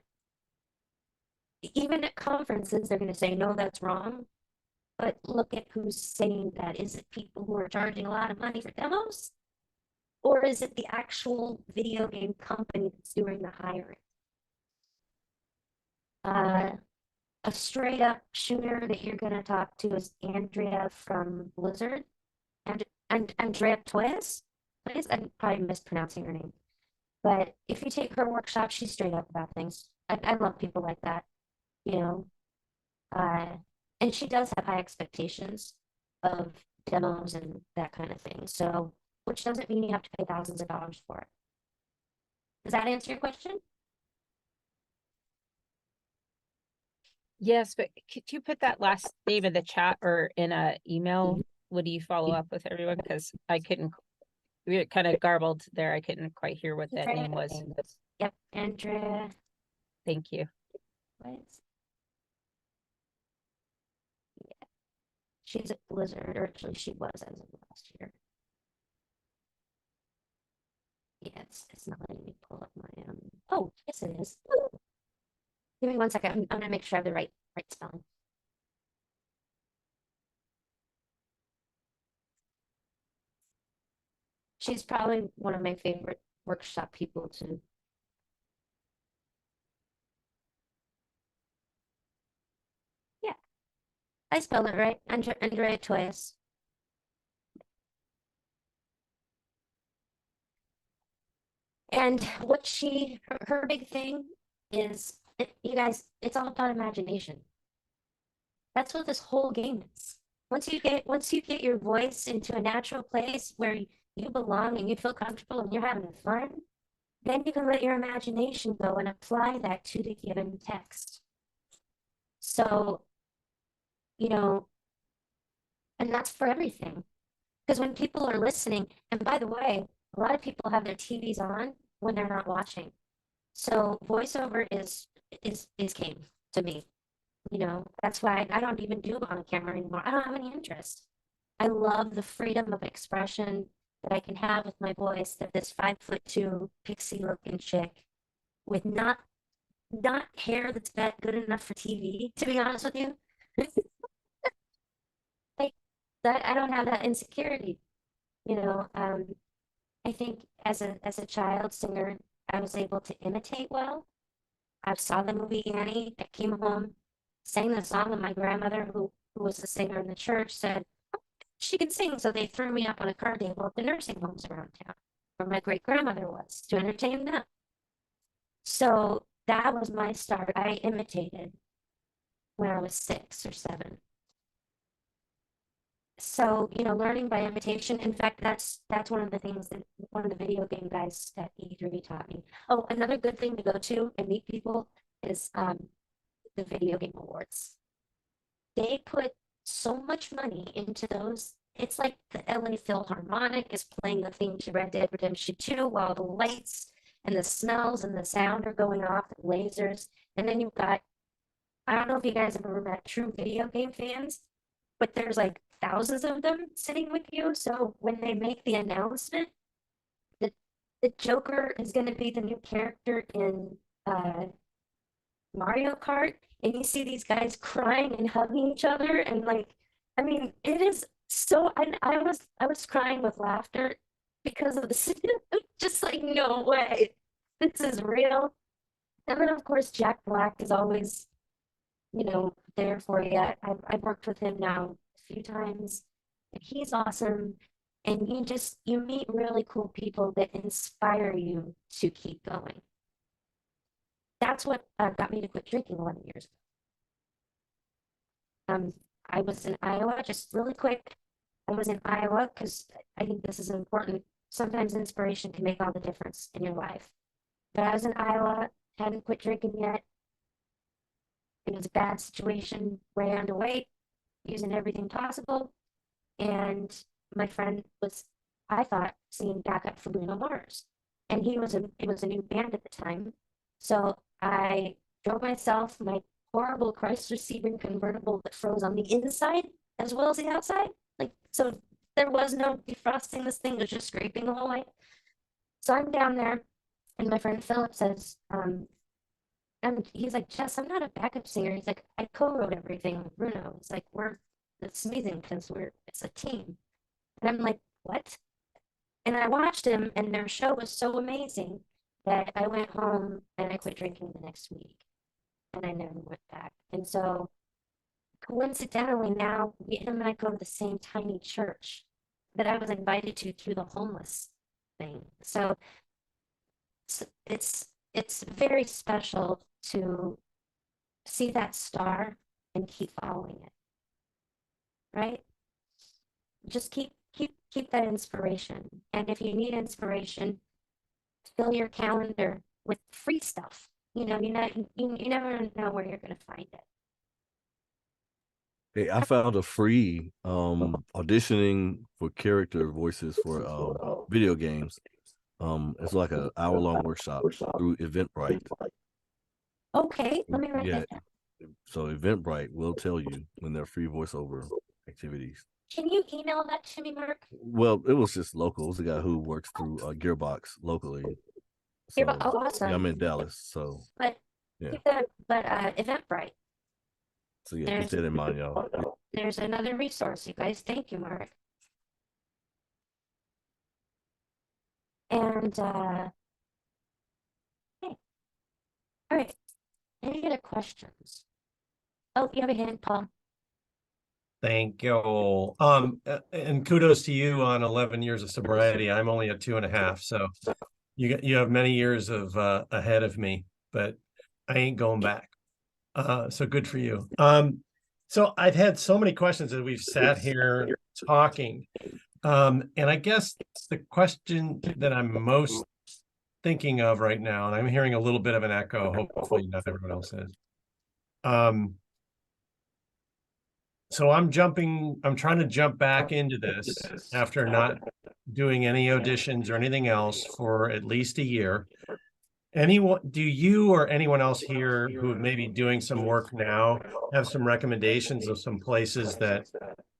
A: even at conferences, they're going to say, no, that's wrong. But look at who's saying that. Is it people who are charging a lot of money for demos? Or is it the actual video game company that's doing the hiring? A straight up shooter that you're going to talk to is Andrea from Blizzard. And Andrea Toyes. I'm probably mispronouncing her name. But if you take her workshop, she's straight up about things. I love people like that, and she does have high expectations of demos and that kind of thing. So, which doesn't mean you have to pay thousands of dollars for it. Does that answer your question?
I: Yes, but could you put that last name in the chat or in a email? Would you follow up with everyone? Because I couldn't, we kind of garbled there. I couldn't quite hear what that name was.
A: Yep, Andrea.
I: Thank you.
A: Yeah. She's at Blizzard, or actually she was as of last year. Yeah, it's not letting me pull up my oh, yes it is. Give me 1 second. I'm gonna make sure I have the right spelling. She's probably one of my favorite workshop people to. Yeah, I spelled it right. Andrea Toyes. And what her big thing is, you guys, it's all about imagination. That's what this whole game is. Once you get your voice into a natural place where you belong and you feel comfortable and you're having fun, then you can let your imagination go and apply that to the given text. So, and that's for everything. Because when people are listening, and by the way, a lot of people have their TVs on when they're not watching. So voiceover is king to me. That's why I don't even do on camera anymore. I don't have any interest. I love the freedom of expression that I can have with my voice, that this 5'2" pixie looking chick with not hair that's that good enough for TV, to be honest with you. Like that, I don't have that insecurity. I think as a child singer, I was able to imitate well. I saw the movie Annie. I came home, sang the song, and my grandmother, who was the singer in the church, said, "Oh, she can sing." So they threw me up on a card table at the nursing homes around town, where my great grandmother was, to entertain them. So that was my start. I imitated when I was 6 or 7. So, learning by imitation. In fact, that's one of the things that one of the video game guys at E3 taught me. Oh, another good thing to go to and meet people is the video game awards. They put so much money into those. It's like the LA Philharmonic is playing the theme to Red Dead Redemption 2 while the lights and the smells and the sound are going off, the lasers. And then you've got, I don't know if you guys have ever met true video game fans, but there's like thousands of them sitting with you. So when they make the announcement that the Joker is going to be the new character in Mario Kart and you see these guys crying and hugging each other and like, I mean, it is so, I was crying with laughter because of this, just like, no way, this is real. And then of course, Jack Black is always, there for you. I've worked with him now a few times and he's awesome. And you meet really cool people that inspire you to keep going. That's what got me to quit drinking 11 years ago. I was in Iowa, just really quick. I was in Iowa because I think this is important. Sometimes inspiration can make all the difference in your life. But I was in Iowa, hadn't quit drinking yet. It was a bad situation, way underweight, using everything possible. And my friend was, I thought, singing backup for Bruno Mars. And it was a new band at the time. So I drove myself my horrible Chrysler Sebring convertible that froze on the inside as well as the outside. Like, so there was no defrosting this thing, it was just scraping the whole way. So I'm down there, and my friend Philip says, and he's like, Jess, I'm not a backup singer. He's like, I co-wrote everything with Bruno. It's like, it's amazing because it's a team. And I'm like, what? And I watched him, and their show was so amazing that I went home and I quit drinking the next week. And I never went back. And so coincidentally now, him and I go to the same tiny church that I was invited to through the homeless thing. So it's very special to see that star and keep following it. Right? Just keep that inspiration. And if you need inspiration, fill your calendar with free stuff. You never know where you're going to find it.
D: Hey, I found a free auditioning for character voices for video games. It's like an hour-long workshop through Eventbrite.
A: Okay, let me write that down.
D: So Eventbrite will tell you when they're free voiceover activities.
A: Can you email that to me, Mark?
D: Well, it was just local. It's a guy who works through Gearbox locally. So,
A: awesome.
D: Yeah, I'm in Dallas, so
A: but
D: yeah.
A: Eventbrite.
D: So yeah, keep that in mind, y'all.
A: There's another resource, you guys. Thank you, Mark. And okay. All right. Any other questions? Oh, you have a hand, Paul.
C: Thank you. And kudos to you on 11 years of sobriety. I'm only at 2.5, so you have many years of ahead of me, but I ain't going back. So good for you. So I've had so many questions as we've sat here talking. And I guess the question that I'm most thinking of right now, and I'm hearing a little bit of an echo, hopefully not everyone else is. So I'm trying to jump back into this after not doing any auditions or anything else for at least a year. Do you or anyone else here who may be doing some work now have some recommendations of some places that,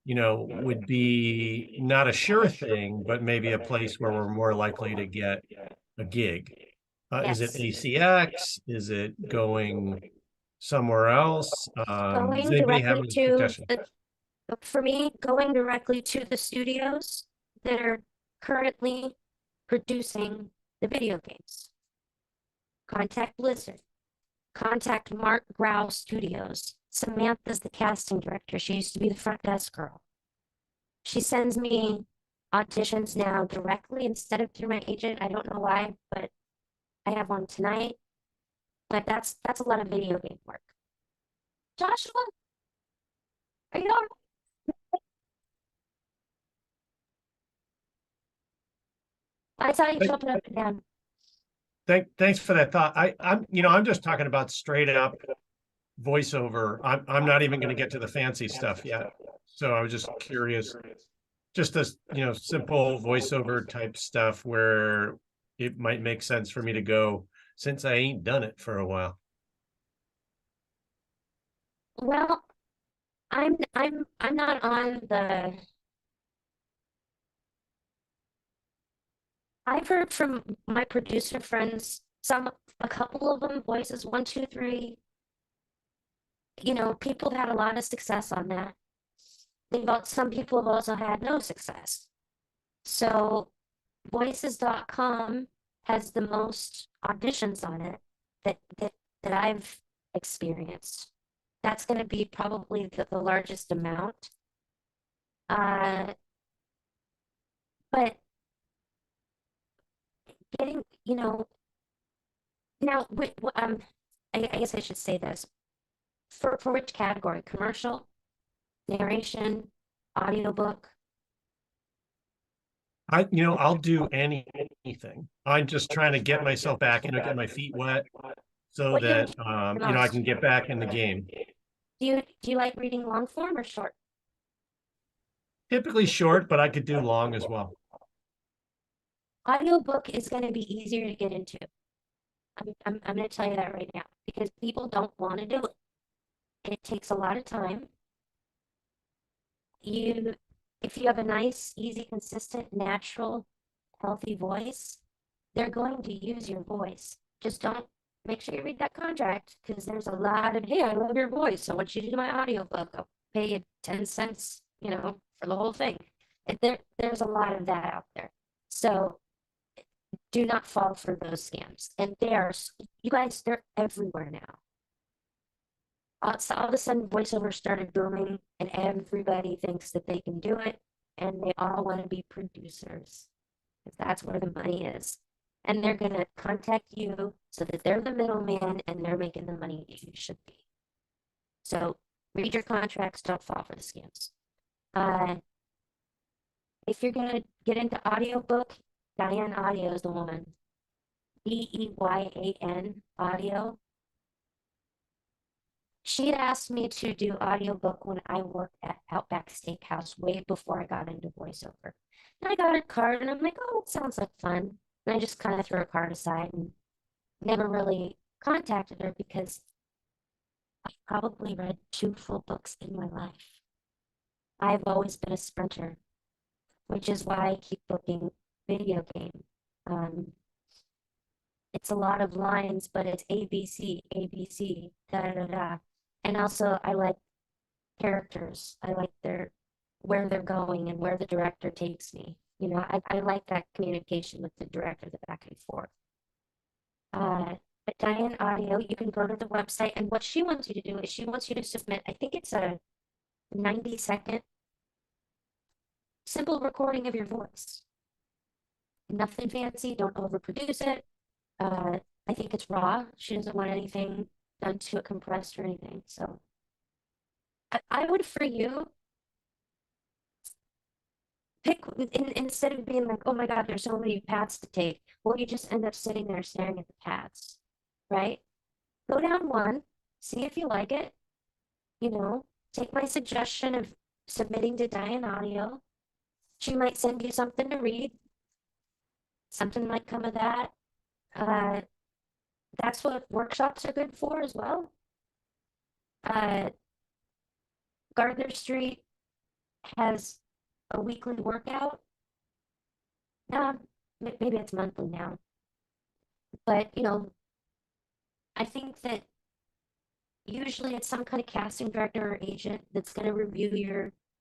C: would be not a sure thing, but maybe a place where we're more likely to get a gig? Is it ACX? Is it going somewhere else? Does anybody have any suggestions?
A: For me, going directly to the studios that are currently producing the video games. Contact Blizzard. Contact Mark Grau Studios. Samantha's the casting director. She used to be the front desk girl. She sends me auditions now directly instead of through my agent. I don't know why, but I have one tonight. But that's a lot of video game work. Joshua, are you all right? I saw you jumping up and down.
C: Thanks for that thought. I'm just talking about straight up voiceover. I'm not even going to get to the fancy stuff yet. So I was just curious, just this, simple voiceover type stuff where it might make sense for me to go since I ain't done it for a while.
A: Well, I'm not on the. I've heard from my producer friends, a couple of them, voices 1, 2, 3, you know, people have had a lot of success on that. Some people have also had no success. So voices.com has the most auditions on it that I've experienced. That's going to be probably the largest amount. But getting, you know, now, I guess I should say this. For which category? Commercial, narration, audiobook?
C: I'll do anything. I'm just trying to get myself back in or get my feet wet so
A: What do you
C: that
A: enjoy the
C: I
A: most?
C: can get back in the game.
A: Do you like reading long form or short?
C: Typically short, but I could do long as well.
A: Audiobook is going to be easier to get into. I'm going to tell you that right now because people don't want to do it. It takes a lot of time. If you have a nice, easy, consistent, natural, healthy voice, they're going to use your voice. Just don't make sure you read that contract because there's a lot of, hey, I love your voice. I want you to do my audiobook. I'll pay you 10 cents, you know, for the whole thing. There's a lot of that out there. So do not fall for those scams. And you guys, they're everywhere now. So all of a sudden, voiceover started booming, and everybody thinks that they can do it, and they all want to be producers. Because that's where the money is. And they're going to contact you so that they're the middleman and they're making the money you should be. So read your contracts, don't fall for the scams. If you're going to get into audiobook, Diane Audio is the woman. Deyan Audio. She had asked me to do audiobook when I worked at Outback Steakhouse way before I got into voiceover. And I got her card and I'm like, oh, it sounds like fun. And I just kind of threw her card aside and never really contacted her because I've probably read 2 full books in my life. I've always been a sprinter, which is why I keep booking video game. It's a lot of lines, but it's ABC, ABC, da da da da. And also, I like characters. I like where they're going and where the director takes me. You know, I like that communication with the director, the back and forth. But Diane Audio, you can go to the website, and what she wants you to do is she wants you to submit, I think it's a 90-second simple recording of your voice. Nothing fancy, don't overproduce it. I think it's raw. She doesn't want anything done to it compressed or anything. So I would, for you, pick instead of being like, oh my God, there's so many paths to take. Well, you just end up sitting there staring at the paths, right? Go down one, see if you like it. You know, take my suggestion of submitting to Diane Audio. She might send you something to read. Something might come of that. That's what workshops are good for as well. Gardner Street has a weekly workout. Maybe it's monthly now. But, you know, I think that usually it's some kind of casting director or agent that's going to review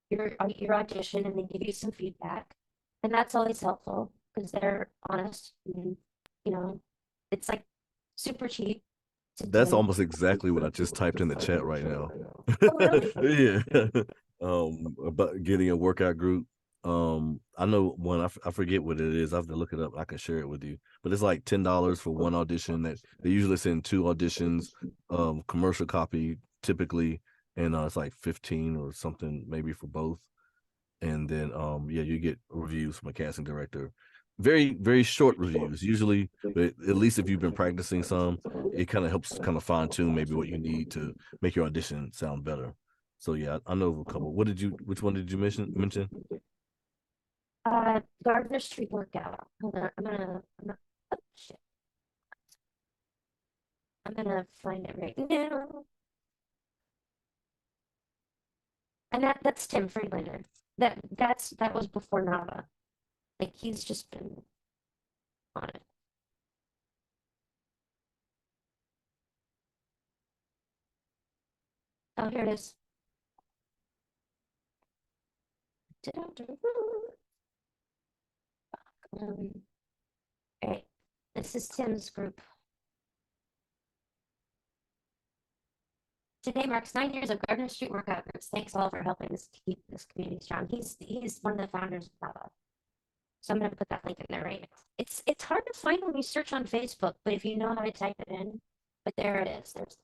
A: your audition and then give you some feedback. And that's always helpful because they're honest and, you know, it's like super cheap.
D: That's almost exactly what I just typed in the chat right now.
A: Oh, really?
D: Yeah. About getting a workout group. I know one, I forget what it is. I have to look it up. I can share it with you. But it's like $10 for one audition. That they usually send 2 auditions, commercial copy typically, and it's like 15 or something maybe for both. And then yeah, you get reviews from a casting director. Very, very short reviews usually, but at least if you've been practicing some, it kind of helps kind of fine tune maybe what you need to make your audition sound better. So yeah, I know of a couple. Which one did you mention?
A: Gardner Street workout. Hold on, oh, shit. I'm gonna find it right now. And that's Tim Friedlander. That was before Nava. Like he's just been on it. Oh, here it is. All right, this is Tim's group. Today marks 9 years of Gardner Street workout groups. Thanks all for helping us keep this community strong. He's one of the founders of that. So I'm gonna put that link in there right now. It's hard to find when you search on Facebook, but if you know how to type it in, but there it is. There's,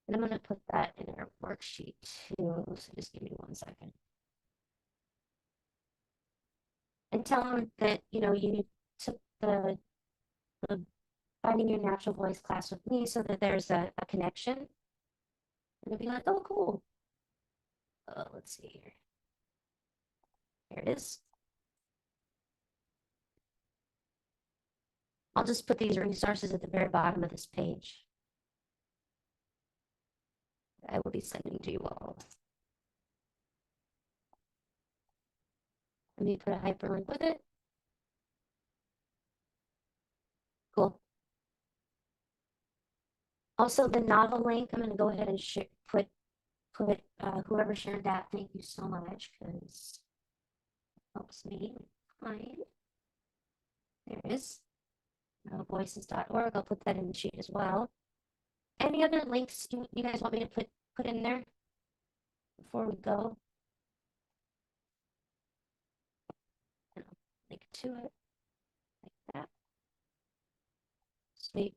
A: and I'm gonna put that in our worksheet too. So just give me 1 second. And tell them that you took the finding your natural voice class with me, so that there's a connection. And they'll be like, oh, cool. Let's see here. Here it is. I'll just put these resources at the very bottom of this page. I will be sending to you all. Let me put a hyperlink with it. Cool. Also, the novel link, I'm going to go ahead and put whoever shared that. Thank you so much, because it helps me find. There it is. Voices.org. I'll put that in the sheet as well. Any other links you guys want me to put in there before we go? And I'll link to it like that. Sweet.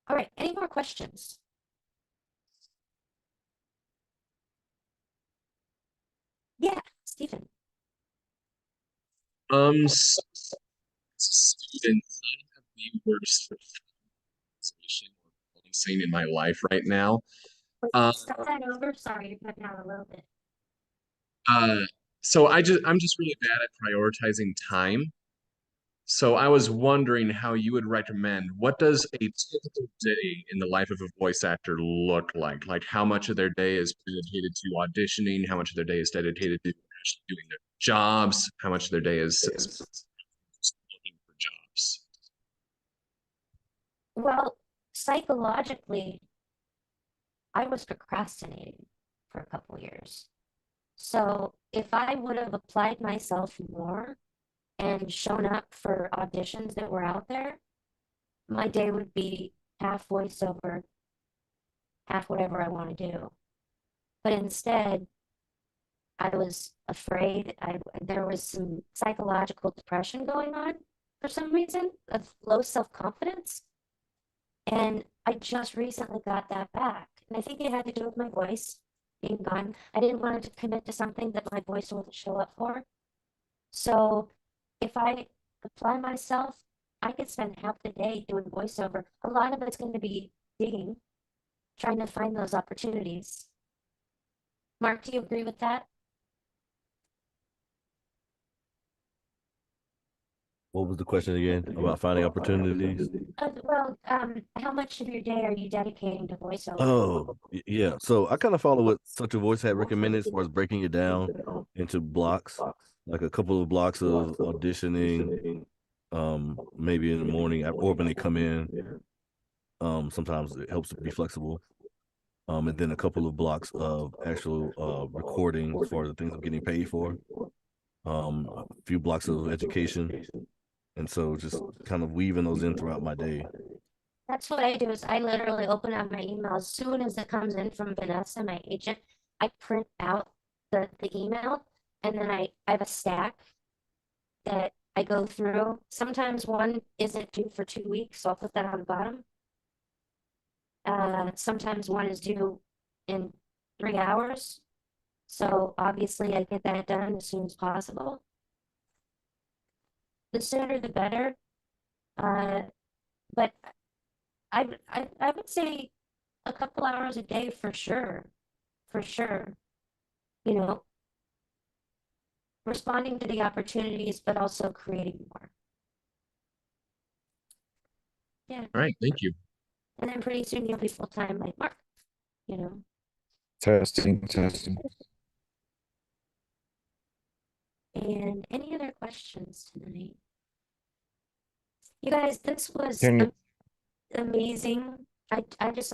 A: All right. Any more questions? Yeah, Stephen.
K: Students, I have the worst organization or policing in my life right now.
A: Start that over. Sorry, you're cutting out a little bit.
K: So I'm just really bad at prioritizing time. So I was wondering how you would recommend, what does a typical day in the life of a voice actor look like? Like how much of their day is dedicated to auditioning? How much of their day is dedicated to actually doing their jobs? How much of their day is looking for jobs?
A: Well, psychologically, I was procrastinating for a couple years. So if I would have applied myself more and shown up for auditions that were out there, my day would be half voiceover, half whatever I want to do. But instead, I was afraid. There was some psychological depression going on for some reason, of low self-confidence. And I just recently got that back. And I think it had to do with my voice being gone. I didn't want to commit to something that my voice wouldn't show up for. So if I apply myself, I could spend half the day doing voiceover. A lot of it's going to be digging, trying to find those opportunities. Mark, do you agree with that?
D: What was the question again about finding opportunities?
A: How much of your day are you dedicating to voiceover?
D: Oh, yeah. So I kind of follow what Such a Voice had recommended as far as breaking it down into blocks, like a couple of blocks of auditioning, maybe in the morning or when they come in. Sometimes it helps to be flexible. And then a couple of blocks of actual recording for the things I'm getting paid for. A few blocks of education. And so just kind of weaving those in throughout my day.
A: That's what I do, is I literally open up my email as soon as it comes in from Vanessa, my agent. I print out the email, and then I have a stack that I go through. Sometimes one isn't due for 2 weeks, so I'll put that on the bottom. Sometimes one is due in 3 hours. So obviously I get that done as soon as possible. The sooner the better. But I would say a couple hours a day for sure. For sure. Responding to the opportunities, but also creating more. Yeah.
K: All right, thank you.
A: And then pretty soon you'll be full-time like Mark,
H: Testing.
A: And any other questions tonight? You guys, this was
H: Can you-
A: amazing I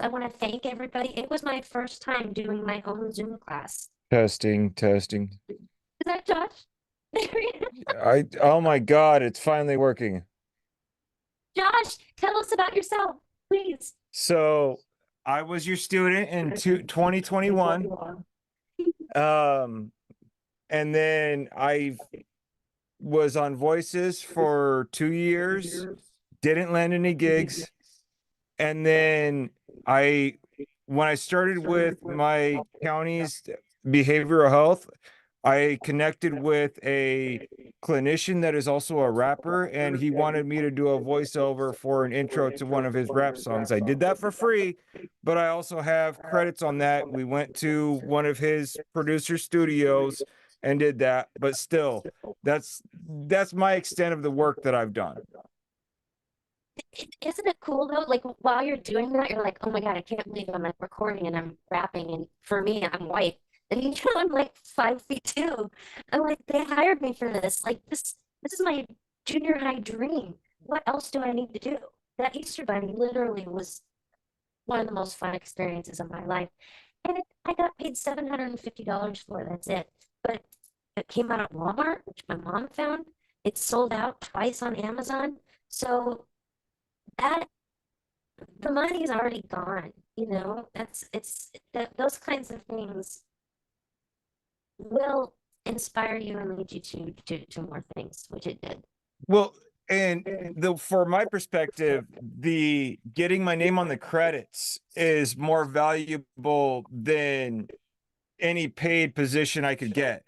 A: want to thank everybody. It was my first time doing my own Zoom class.
H: Testing.
A: Is that Josh?
H: Oh my God, it's finally working.
A: Josh, tell us about yourself, please.
H: So I was your student in 2021. And then I was on Voices for 2 years, didn't land any gigs. And then when I started with my county's behavioral health, I connected with a clinician that is also a rapper, and he wanted me to do a voiceover for an intro to one of his rap songs. I did that for free, but I also have credits on that. We went to one of his producer studios and did that, but still, that's my extent of the work that I've done.
A: Isn't it cool though? Like while you're doing that, you're like, oh my God, I can't believe I'm like recording and I'm rapping. And for me, I'm white. And you know, I'm like 5'2". I'm like, they hired me for this. Like this is my junior high dream. What else do I need to do? That Easter Bunny literally was one of the most fun experiences of my life. And I got paid $750 for it. That's it. But it came out at Walmart, which my mom found. It sold out twice on Amazon. So that the money is already gone, you know. Those kinds of things will inspire you and lead you to more things, which it did.
H: Well, and for my perspective, the getting my name on the credits is more valuable than any paid position I could get.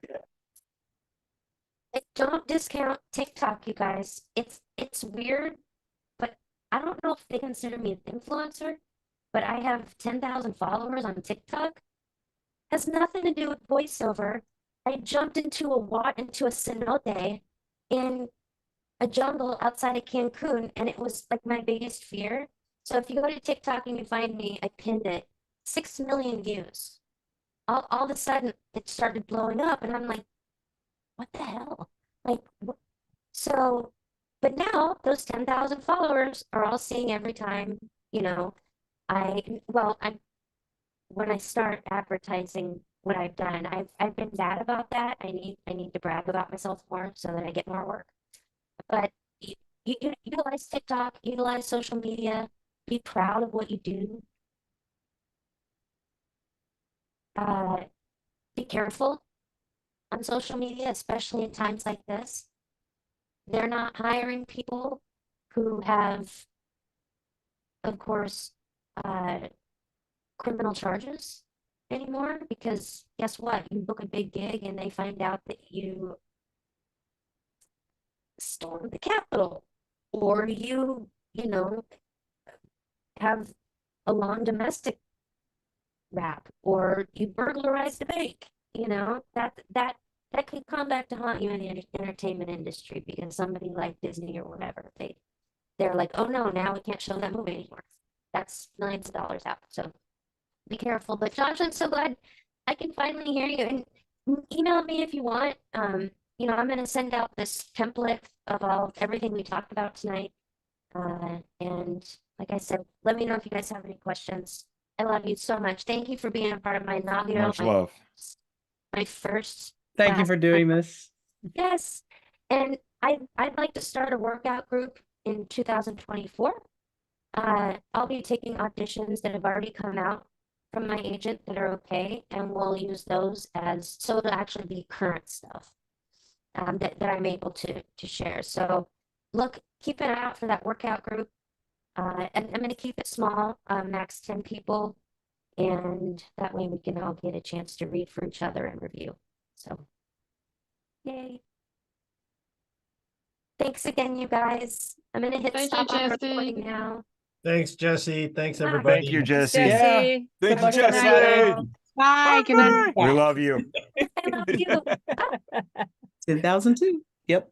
A: Don't discount TikTok, you guys. It's weird, but I don't know if they consider me an influencer, but I have 10,000 followers on TikTok. Has nothing to do with voiceover. I jumped into a cenote in a jungle outside of Cancun, and it was like my biggest fear. So if you go to TikTok and you find me, I pinned it. 6 million views. All of a sudden, it started blowing up, and I'm like, what the hell? Like, so, but now those 10,000 followers are all seeing every time, you know, when I start advertising what I've done, I've been bad about that. I need to brag about myself more so that I get more work. But you utilize TikTok, utilize social media, be proud of what you do. Be careful on social media, especially in times like this. They're not hiring people who have, of course, criminal charges anymore, because guess what? You book a big gig and they find out that you stormed the Capitol, or you know, have a long domestic rap, or you burglarized a bank. You know, that could come back to haunt you in the entertainment industry, because somebody like Disney or whatever, they're like, oh no, now we can't show that movie anymore. That's millions of dollars out. So be careful. But Josh, I'm so glad I can finally hear you. And email me if you want. You know, I'm gonna send out this template of everything we talked about tonight. And like I said, let me know if you guys have any questions. I love you so much. Thank you for being a part of my inaugural,
H: Much love.
A: my first
E: Thank you
A: class.
E: for doing this.
A: Yes. And I'd like to start a workout group in 2024. I'll be taking auditions that have already come out from my agent that are okay, and we'll use those as, so it'll actually be current stuff that I'm able to share. So look, keep an eye out for that workout group. And I'm going to keep it small, max 10 people, and that way we can all get a chance to read for each other and review. So, yay. Thanks again, you guys. I'm going to hit
J: Thank
A: stop
J: you,
A: on
J: Jessi.
A: recording now.
C: Thanks, Jesse. Thanks,
A: Bye.
C: everybody.
H: Thank you, Jesse.
E: Yeah.
J: Jessi.
L: Thank
E: Good
L: you,
E: luck tonight.
L: Jesse.
G: Bye. Good night.
H: We love you.
A: I love you.
B: 10,002. Yep.